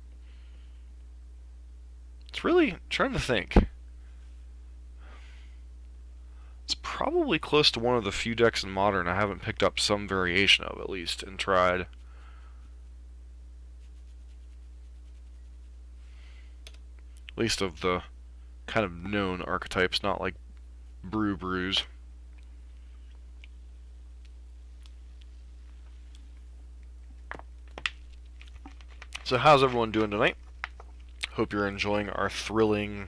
It's really, trying to think. It's probably close to one of the few decks in Modern I haven't picked up some variation of, at least, and tried. At least of the kind of known archetypes, not like brews. So how's everyone doing tonight? Hope you're enjoying our thrilling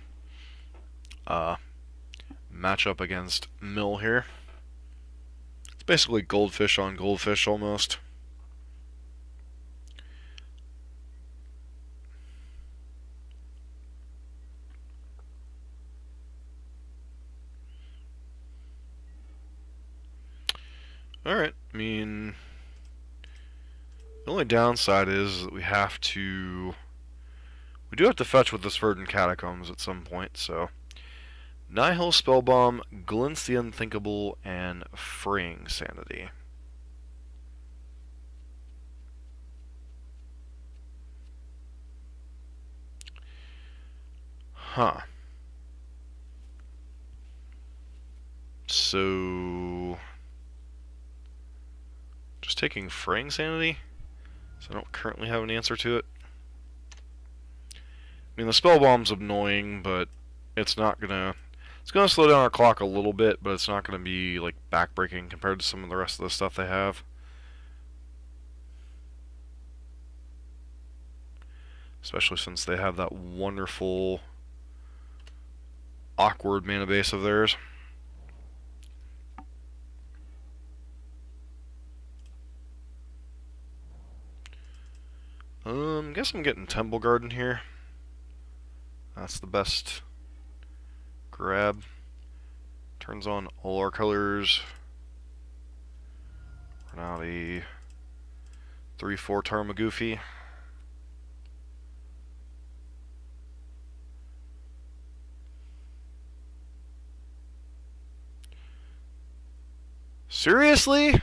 matchup against Mill here. It's basically goldfish on goldfish almost. Alright, I mean, the only downside is that we do have to fetch with this Verdant Catacombs at some point, so. Nihil Spellbomb, Glimpse the Unthinkable, and Fraying Sanity. Huh. So, just taking Fraying Sanity, so I don't currently have an answer to it. I mean, the Spellbomb's annoying, but it's gonna slow down our clock a little bit, but it's not gonna be like backbreaking compared to some of the rest of the stuff they have. Especially since they have that wonderful awkward mana base of theirs. Guess I'm getting Temple Garden here. That's the best grab. Turns on all our colors. Run out a 3/4 Tarmogoyf. Seriously?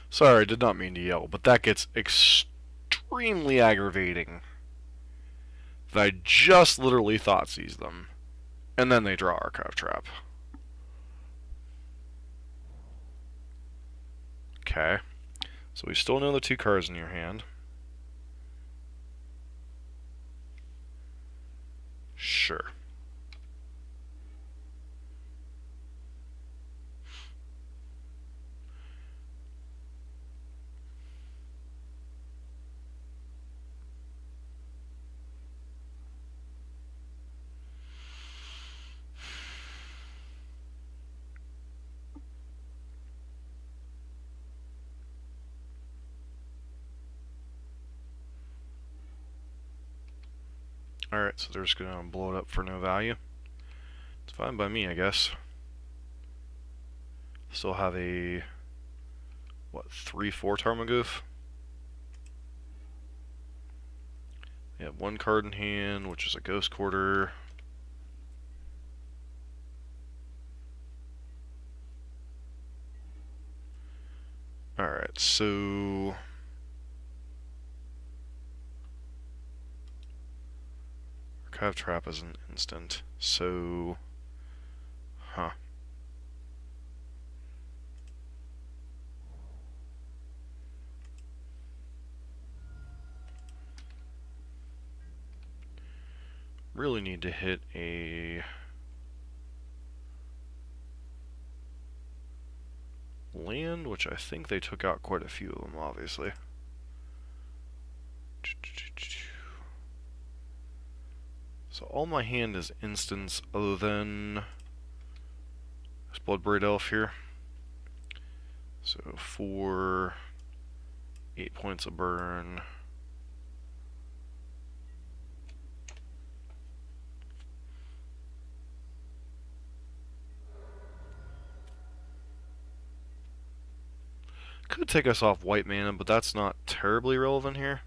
Sorry, I did not mean to yell, but that gets extremely aggravating. That I just literally thought sees them. And then they draw Archive Trap. Okay. So we still know the 2 cards in your hand. Sure. Alright, so they're just gonna blow it up for no value. It's fine by me, I guess. Still have a, what, 3/4 Tarmogoyf? They have 1 card in hand, which is a Ghost Quarter. Alright, so Archive Trap is an instant, so huh. Really need to hit a land, which I think they took out quite a few of them, obviously. So all my hand is instants other than this Bloodbraid Elf here. So 4, 8 points of burn. Could take us off white mana, but that's not terribly relevant here.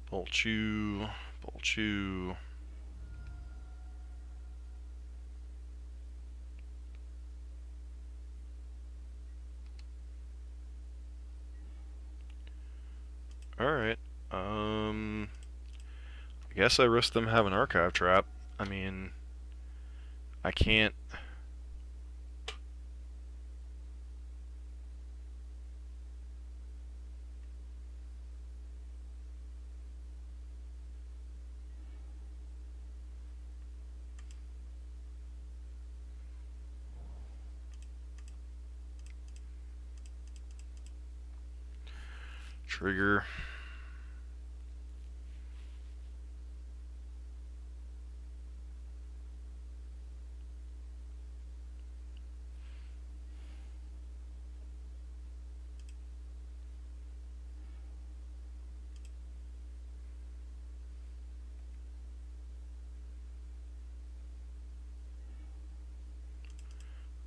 Bolt you, bolt you. Alright, I guess I risk them having Archive Trap. I mean, I can't. Trigger.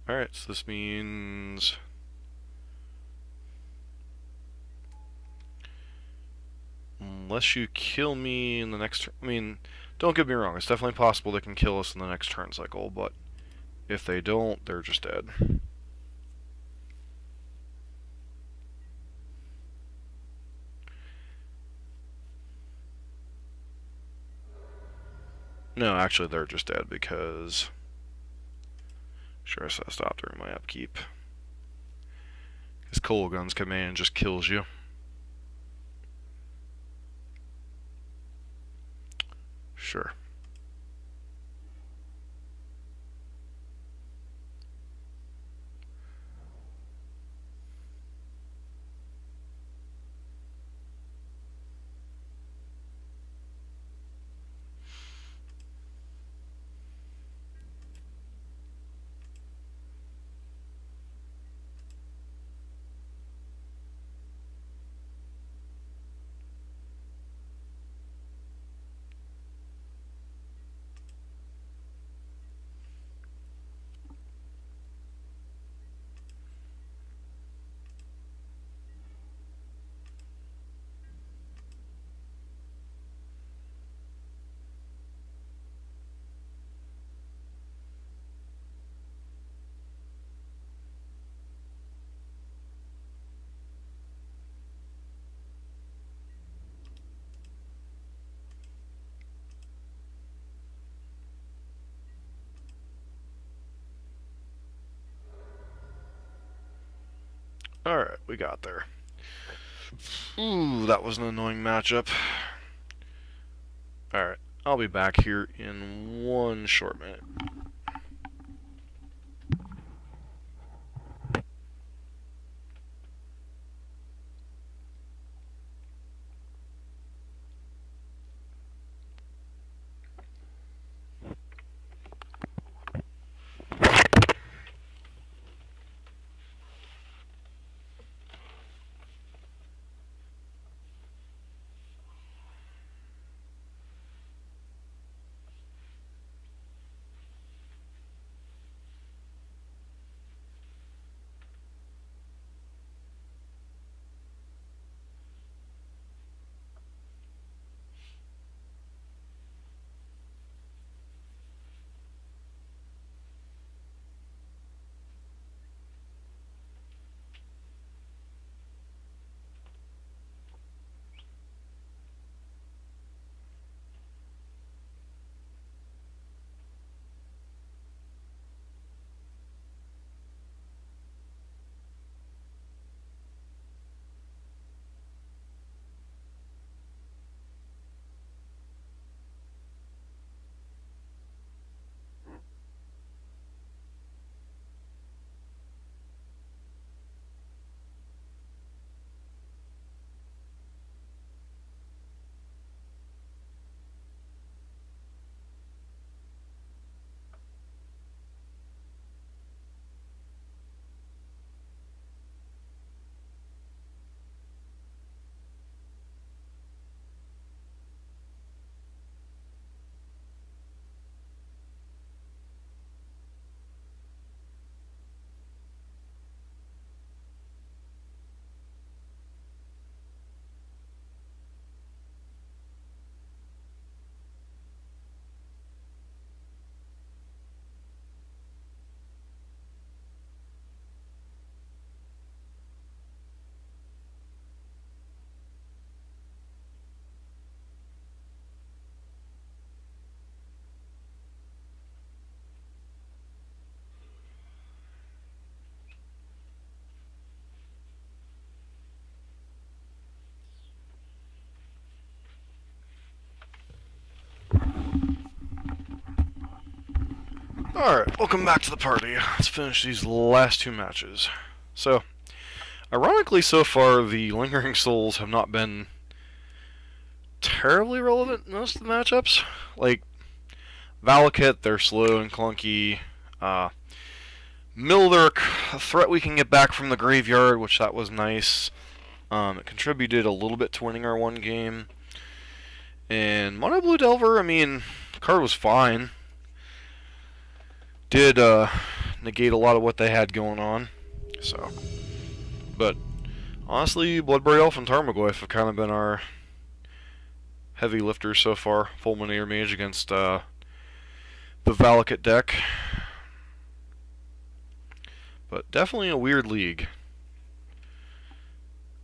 Alright, so this means unless you kill me in the next turn. I mean, don't get me wrong, it's definitely possible they can kill us in the next turn cycle, but if they don't, they're just dead. No, actually, they're just dead because. Sure, so I stopped during my upkeep. His Coal Guns command just kills you. Sure. Alright, we got there. Ooh, that was an annoying matchup. Alright, I'll be back here in one short minute. Alright, welcome back to the party. Let's finish these last two matches. So, ironically so far, the Lingering Souls have not been terribly relevant in most of the matchups. Like, Valakut, they're slow and clunky. Mildurk, a threat we can get back from the graveyard, which that was nice. It contributed a little bit to winning our one game. And Mono Blue Delver, I mean, the card was fine. Did negate a lot of what they had going on. So, but honestly, Bloodbraid Elf and Tarmogoyf have kind of been our heavy lifters so far. Fulminator Mage against the Valakut deck. But definitely a weird league.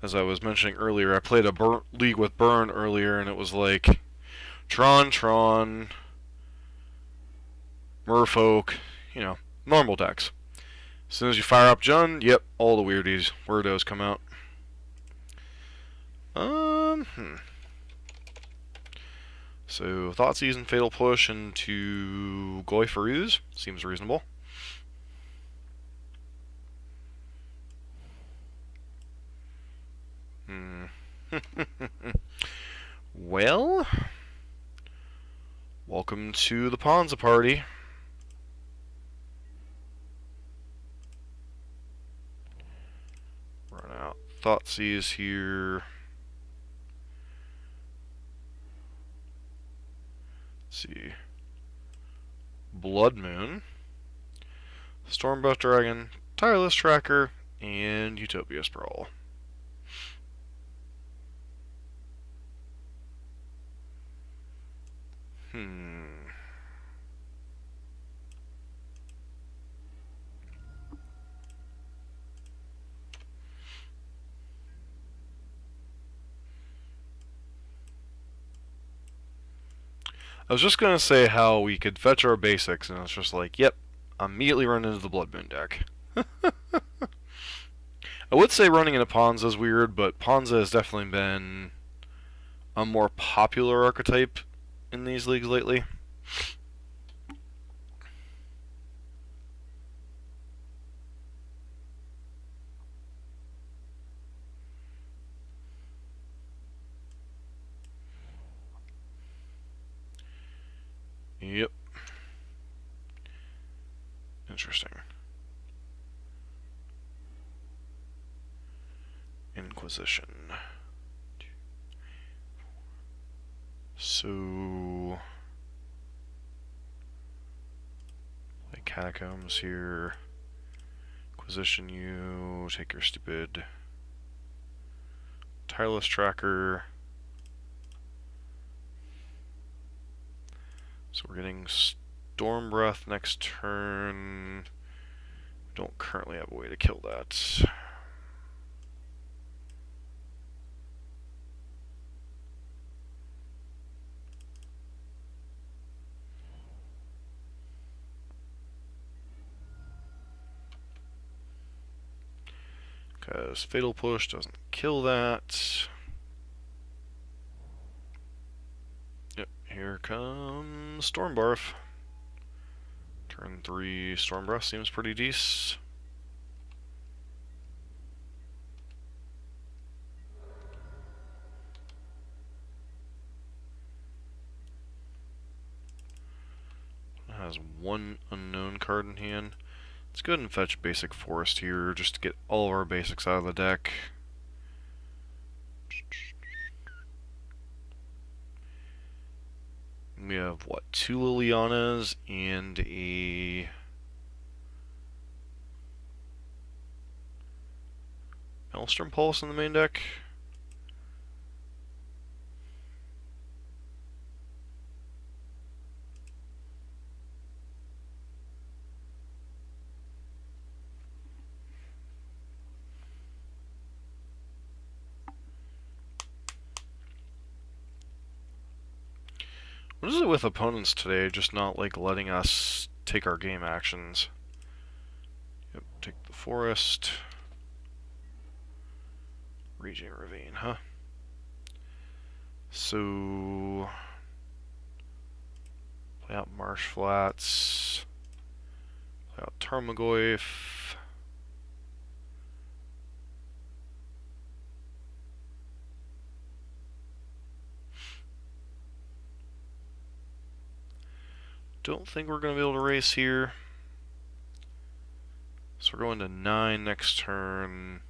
As I was mentioning earlier, I played a league with Burn earlier, and it was like Tron, Merfolk, you know, normal decks. As soon as you fire up Jund, yep, all the weirdos come out. So, Thoughtseize and Fatal Push into Goyfaruz seems reasonable. Well, welcome to the Ponza party. Run out Thoughtseize here. Let's see. Blood Moon, Stormbreath Dragon, Tireless Tracker, and Utopia Sprawl. I was just gonna say how we could fetch our basics, and it's just like, yep, immediately run into the Blood Moon deck. I would say running into Ponza is weird, but Ponza has definitely been a more popular archetype in these leagues lately. Yep. Interesting. Inquisition. So, play Catacombs here. Inquisition you. Take your stupid Tireless Tracker. So we're getting Storm Breath next turn. Don't currently have a way to kill that. Because Fatal Push doesn't kill that. Yep, here comes Storm Barf. Turn 3 Storm Breath seems pretty decent. Has one unknown card in hand. Let's go ahead and fetch basic forest here just to get all of our basics out of the deck. We have, what, 2 Lilianas and a Maelstrom Pulse in the main deck. What is it with opponents today, just not like letting us take our game actions? Yep, take the forest. Raging Ravine, huh? So, play out Marsh Flats. Play out Tarmogoyf. Don't think we're going to be able to race here. So we're going to 9 next turn.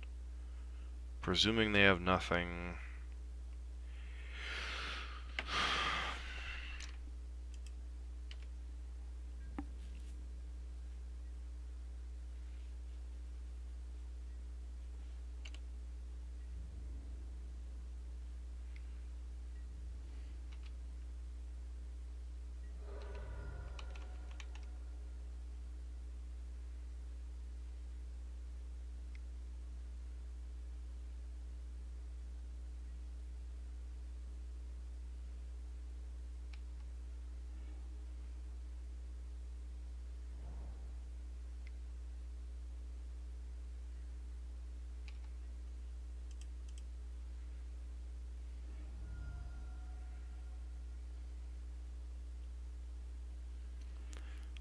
Presuming they have nothing.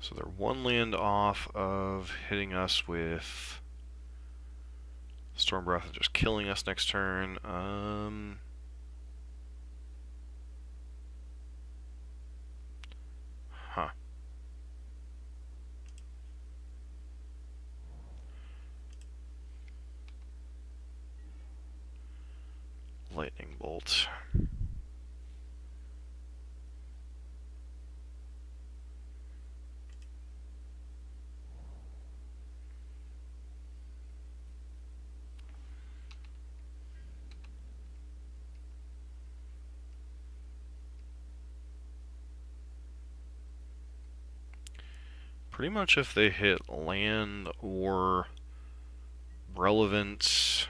So they're 1 land off of hitting us with Storm Breath and just killing us next turn. Huh. Lightning Bolt. Pretty much if they hit land or relevant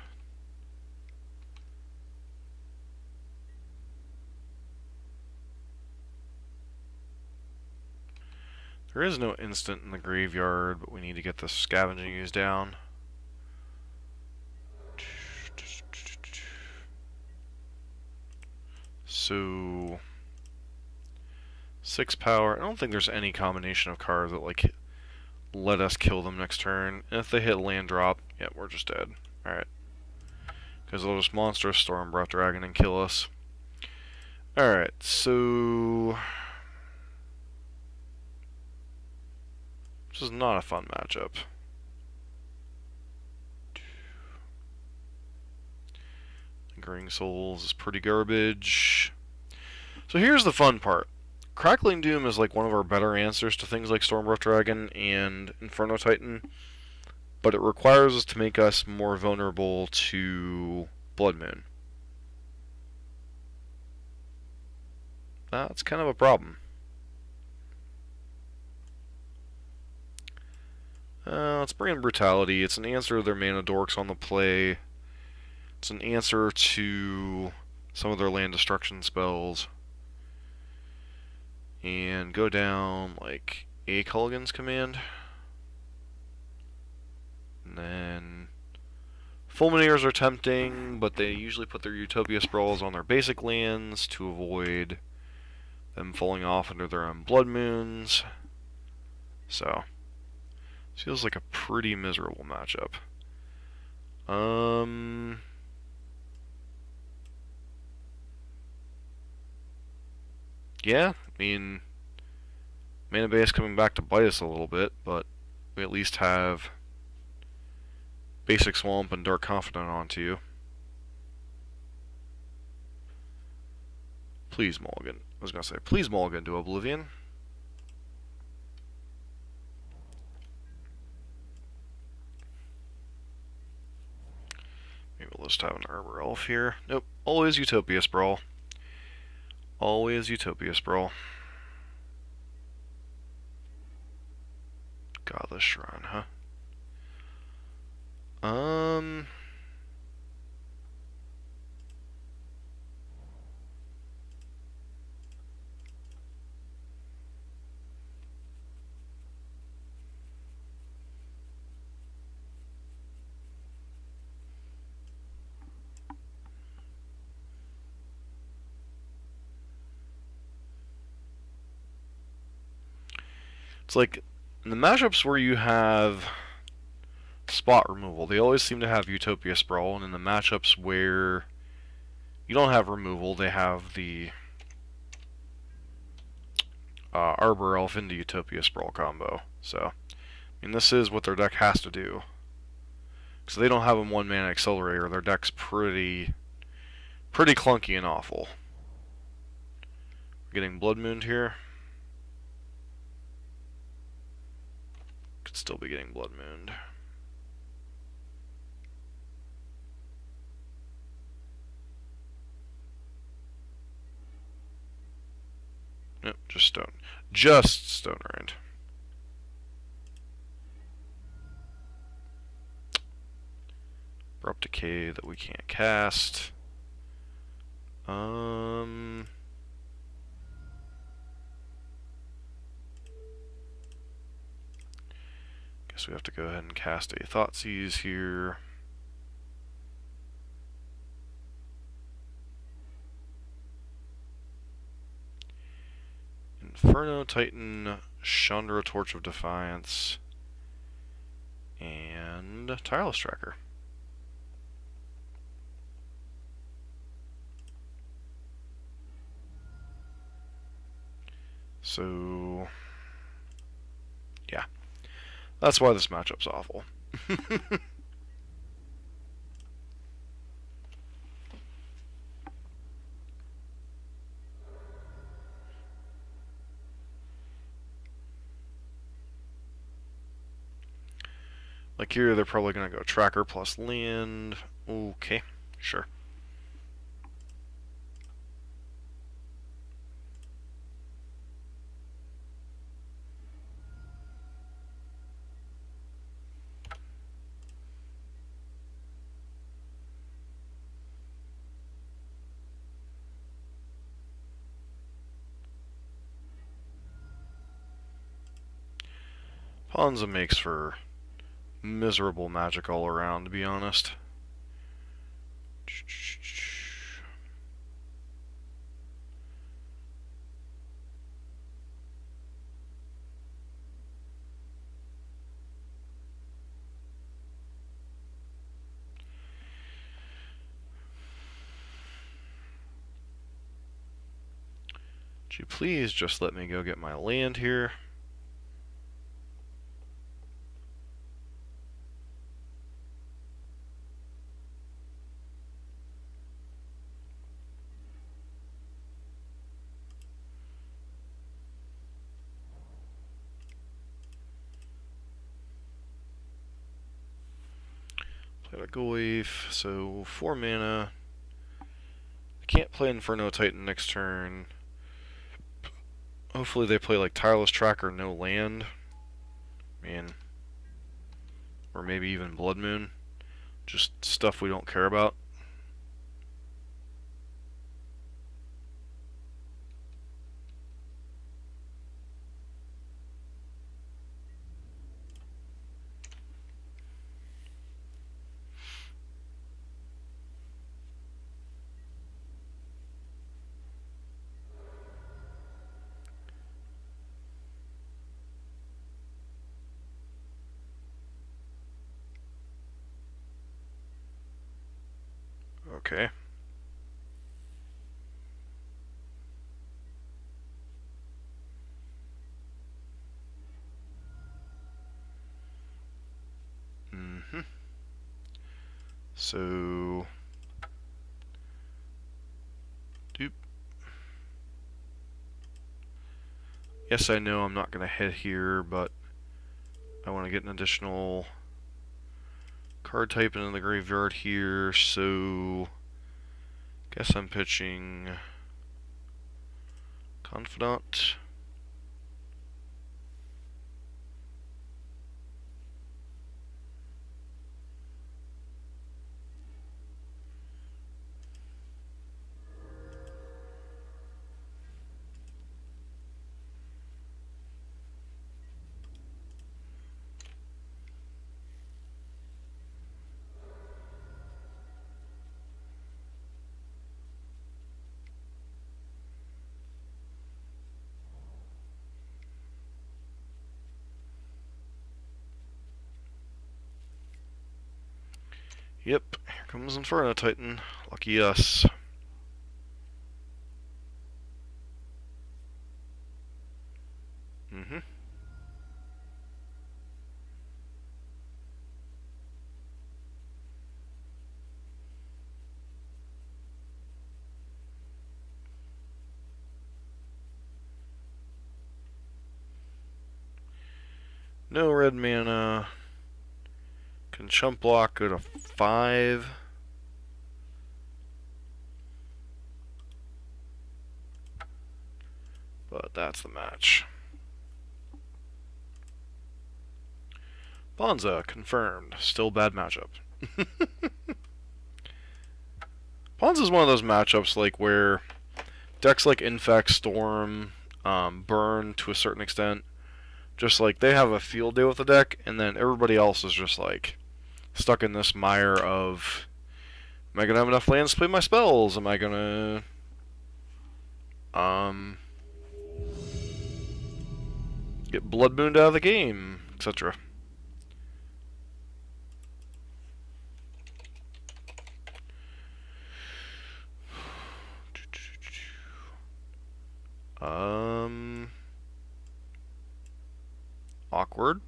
there is no instant in the graveyard, but we need to get the scavenging ooze down. So 6 power. I don't think there's any combination of cards that like let us kill them next turn. And if they hit land drop, yeah, we're just dead. Alright. Because they'll just monstrous Storm Breath Dragon and kill us. Alright, so this is not a fun matchup. Lingering Souls is pretty garbage. So here's the fun part. Crackling Doom is like one of our better answers to things like Stormbreath Dragon and Inferno Titan, but it requires us to make us more vulnerable to Blood Moon. That's kind of a problem. Let's bring in Brutality. It's an answer to their mana dorks on the play. It's an answer to some of their land destruction spells. And go down like a Culligan's Command. And then Fulminators are tempting, but they usually put their Utopia Sprawls on their basic lands to avoid them falling off under their own Blood Moons. So, this feels like a pretty miserable matchup. Yeah, I mean, Mana Base coming back to bite us a little bit, but we at least have Basic Swamp and Dark Confidant onto you. Please mulligan. I was going to say, please mulligan to Oblivion. Maybe we'll just have an Arbor Elf here. Nope, always Utopia Sprawl. Always Utopia Sprawl. Godless Shrine, huh? It's like, in the matchups where you have spot removal, they always seem to have Utopia Sprawl, and in the matchups where you don't have removal, they have the Arbor Elf into Utopia Sprawl combo. So, I mean, this is what their deck has to do. So they don't have a 1-mana accelerator. Their deck's pretty clunky and awful. We're getting Blood Mooned here. Could still be getting Blood Mooned. Nope, just stone. Just Stone Rend. Abrupt Decay that we can't cast. Guess we have to go ahead and cast a Thoughtseize here. Inferno Titan, Chandra Torch of Defiance, and Tireless Tracker. So, yeah. That's why this matchup's awful. Like here, they're probably going to go Tracker plus land. Okay, sure. Ponza makes for miserable magic all around, to be honest. Would you please just let me go get my land here? Played a Goyf, so 4 mana. I can't play Inferno Titan next turn. Hopefully they play like Tireless Tracker, no land. Man. Or maybe even Blood Moon. Just stuff we don't care about. Okay. So, doop. Yes, I know I'm not going to hit here, but I want to get an additional card type into the graveyard here, so guess I'm pitching Confidant. Yep, here comes Inferno Titan. Lucky us. No red mana. Can chump block, go to 5. But that's the match. Bonza, confirmed. Still bad matchup. Bonza's one of those matchups like where decks like Infect, Storm, Burn to a certain extent, just like they have a field day with the deck, and then everybody else is just like stuck in this mire of, am I gonna have enough lands to play my spells? Am I gonna get Blood Mooned out of the game, etc. Awkward.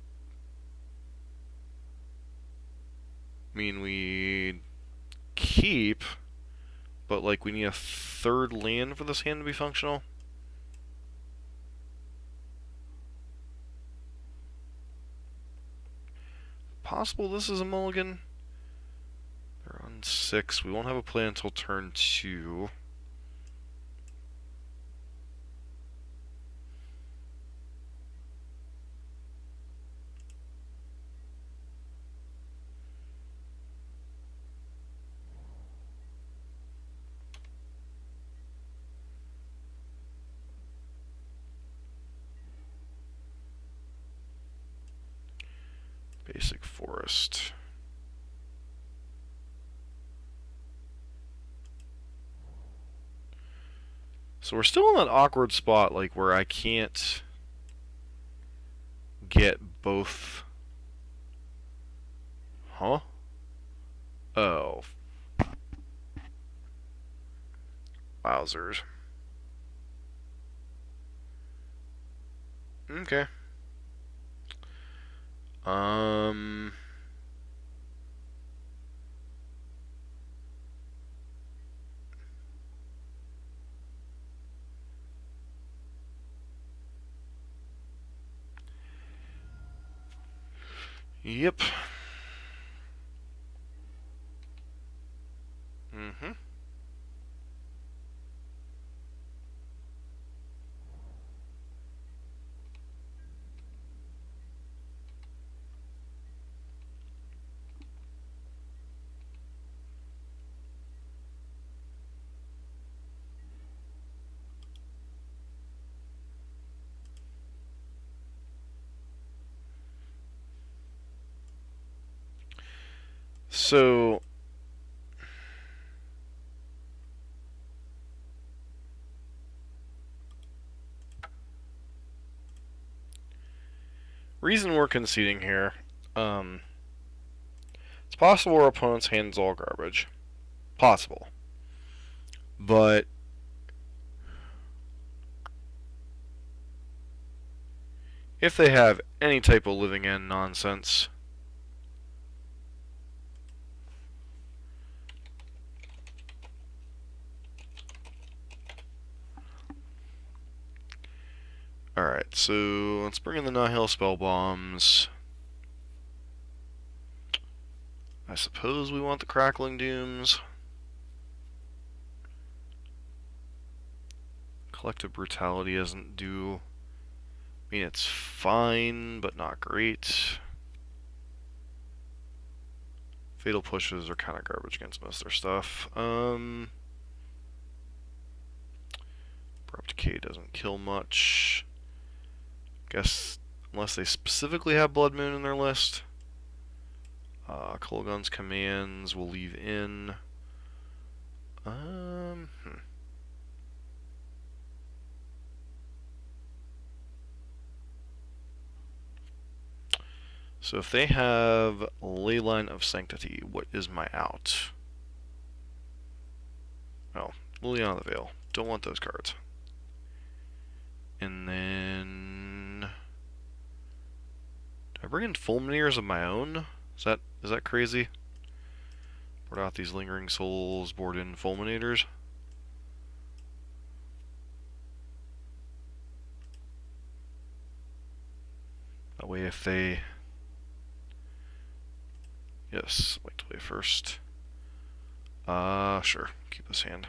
I mean, we keep, but like we need a 3rd land for this hand to be functional. Possible this is a mulligan. They're on 6. We won't have a play until turn 2. Basic Forest. So we're still in that awkward spot, like where I can't get both. Huh? Oh. Wowzers. Okay. Um. Yep. Mm-hmm. So, reason we're conceding here, um, it's possible our opponent's hand's all garbage. Possible. But if they have any type of living end nonsense, alright, so let's bring in the Nihil Spell Bombs. I suppose we want the Crackling Dooms. Collective Brutality doesn't do... I mean, it's fine, but not great. Fatal Pushes are kind of garbage against most of their stuff. Abrupt Decay doesn't kill much. Guess, unless they specifically have Blood Moon in their list. Kolaghan's Commands will leave in. So if they have Leyline of Sanctity, what is my out? Oh, Liliana the Veil. Don't want those cards. And then... do I bring in Fulminators of my own? Is that crazy? Board out these Lingering Souls, board in Fulminators. That way if they... yes, wait till they first. Sure. Keep this hand.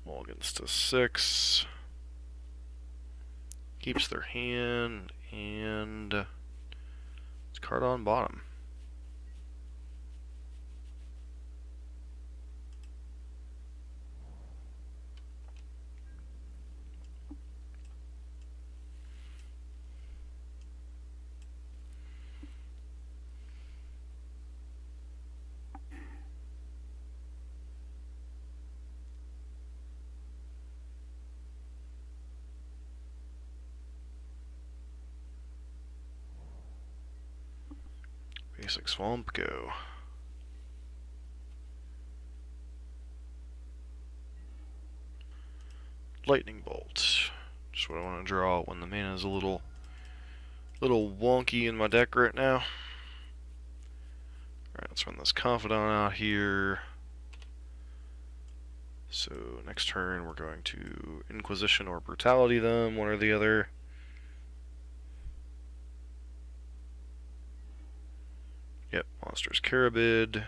Mulligans to 6. Keeps their hand, and it's card on bottom. Basic Swamp, go. Lightning Bolt. Just what I want to draw when the mana is a little wonky in my deck right now. Alright, let's run this Confidant out here. So next turn we're going to Inquisition or Brutality them, one or the other. Yep, Monsters Carabid.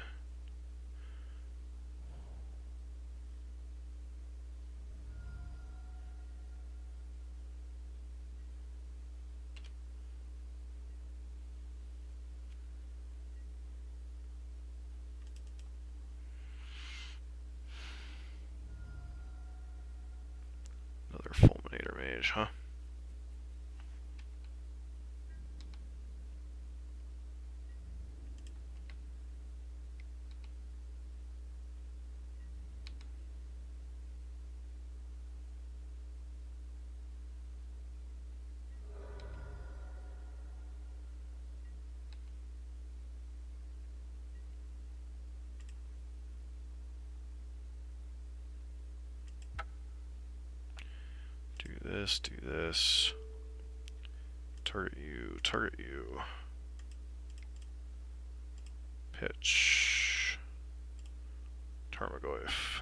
Another Fulminator Mage, huh? this, do this. Target you, target you. Pitch. Tarmogoyf.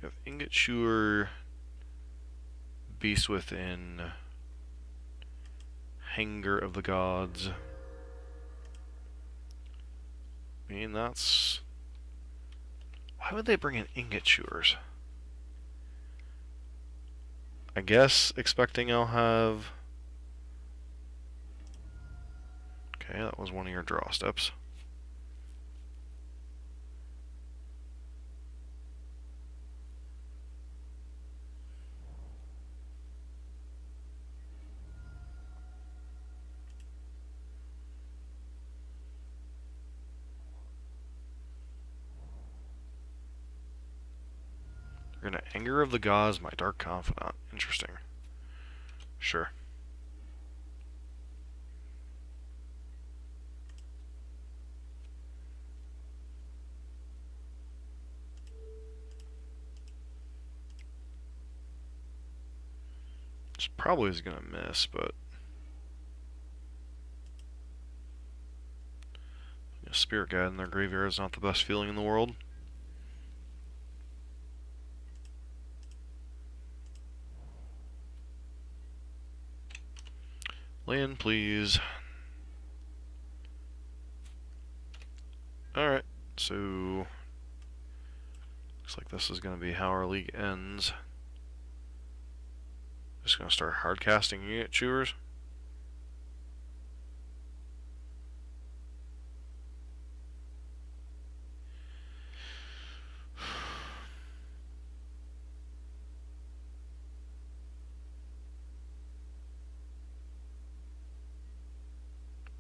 You have Ingot Chewer, Beast Within, Hanger of the Gods. I mean, that's... Why would they bring in Ingot Chewers? I guess expecting I'll have... Okay, that was one of your draw steps. You're gonna Anger of the Gods, my Dark Confidant. Interesting. Sure. This probably is gonna miss, but... Spirit Guide in their graveyard is not the best feeling in the world. Land, please. Alright, so... Looks like this is going to be how our league ends. Just going to start hard casting Unit Chewers.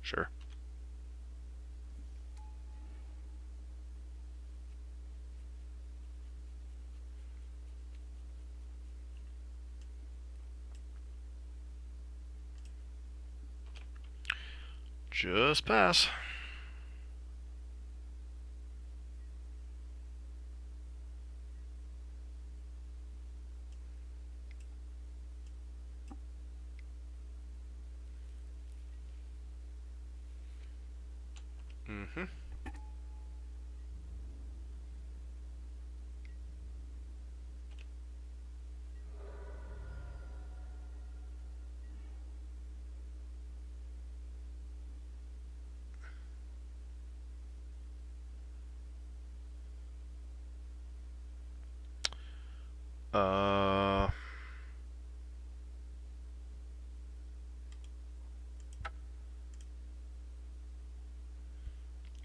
Sure. Just pass. Mm-hmm.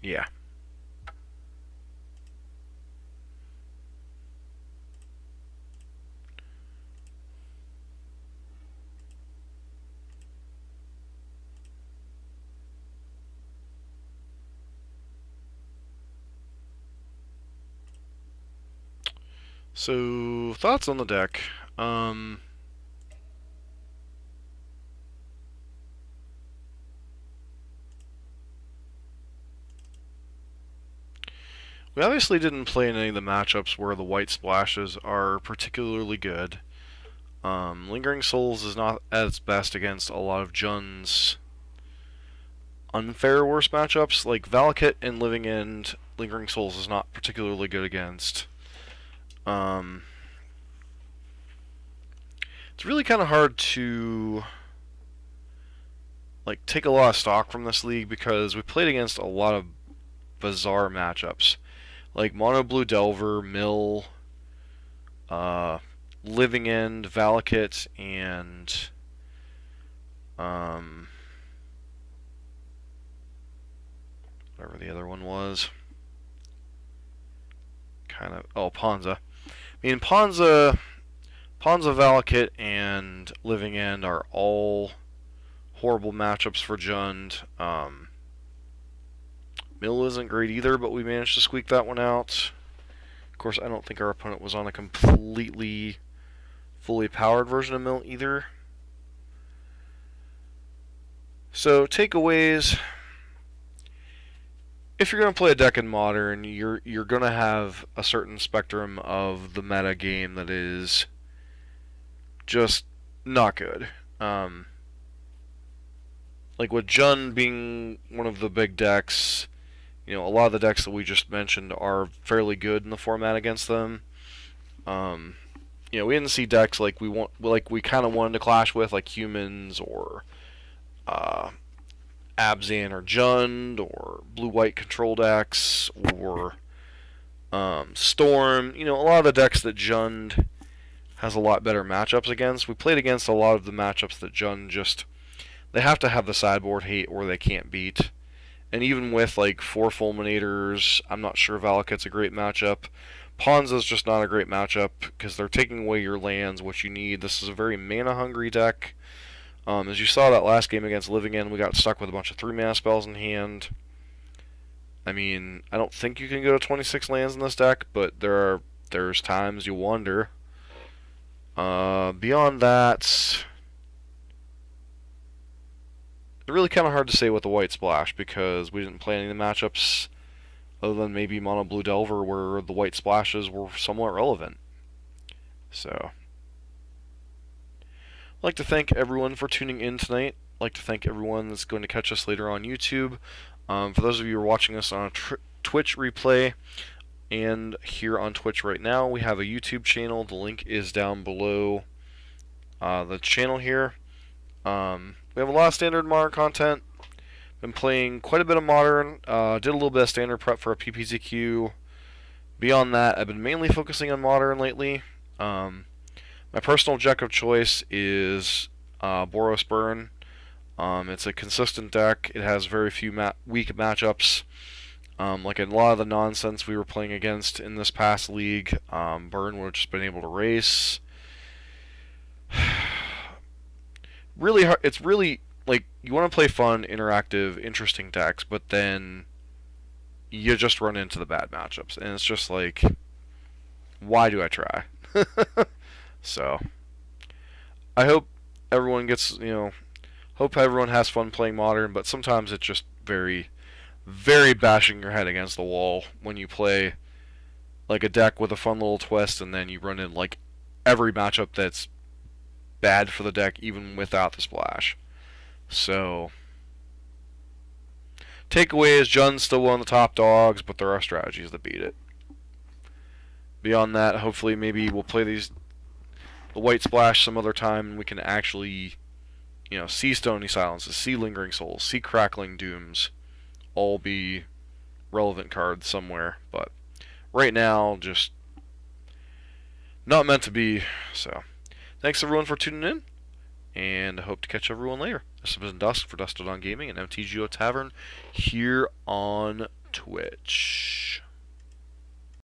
Yeah. So, thoughts on the deck. We obviously didn't play in any of the matchups where the white splashes are particularly good. Lingering Souls is not at its best against a lot of Jun's unfair worst matchups. Like Valakut and Living End, Lingering Souls is not particularly good against. It's really kind of hard to like take a lot of stock from this league because we played against a lot of bizarre matchups. Like Mono Blue Delver, Mill, Living End, Valakut, and whatever the other one was. Ponza. I mean, Ponza, Valakut, and Living End are all horrible matchups for Jund. Mill isn't great either, but we managed to squeak that one out. Of course, I don't think our opponent was on a completely fully powered version of Mill either. So, takeaways. if you're going to play a deck in Modern, you're going to have a certain spectrum of the meta game that is just not good. Like with Jund being one of the big decks, a lot of the decks that we just mentioned are fairly good in the format against them. Um, we didn't see decks like we kind of wanted to clash with, like Humans or uh, Abzan or Jund or blue-white control decks or Storm. A lot of the decks that Jund has a lot better matchups against. We played against a lot of the matchups that Jund just they have to have the sideboard hate or they can't beat. And even with like 4 Fulminators, I'm not sure Valakut's a great matchup. Ponza's just not a great matchup because they're taking away your lands, what you need. This is a very mana-hungry deck. As you saw that last game against Living End, we got stuck with a bunch of 3-mana spells in hand. I mean, I don't think you can go to 26 lands in this deck, but there's times you wonder. Beyond that, it's really kind of hard to say with the White Splash because we didn't play any of the matchups other than maybe Mono Blue Delver where the White Splashes were somewhat relevant. So, I'd like to thank everyone for tuning in tonight. I'd like to thank everyone that's going to catch us later on YouTube. For those of you who are watching us on a Twitch replay and here on Twitch right now, we have a YouTube channel. The link is down below the channel here. We have a lot of standard Modern content. Been playing quite a bit of Modern. Did a little bit of standard prep for a PPTQ. Beyond that, I've been mainly focusing on Modern lately. My personal objective choice is Boros Burn. It's a consistent deck. It has very few weak matchups. Like a lot of the nonsense we were playing against in this past league, Burn would have just been able to race. Really hard. It's really like you want to play fun, interactive, interesting decks, but then you just run into the bad matchups, and it's just like, why do I try? So, I hope everyone gets, hope everyone has fun playing Modern, but sometimes it's just very, very bashing your head against the wall when you play like a deck with a fun little twist, and then you run in like every matchup that's bad for the deck, even without the splash. So, takeaway is Jund's still one of the top dogs, but there are strategies that beat it. Beyond that, hopefully maybe we'll play the White Splash some other time and we can actually, see Stony Silences, see Lingering Souls, see Crackling Dooms all be relevant cards somewhere. But right now, just not meant to be. So, thanks everyone for tuning in, and I hope to catch everyone later. This has been Dusk for Dusted on Gaming and MTGO Tavern here on Twitch.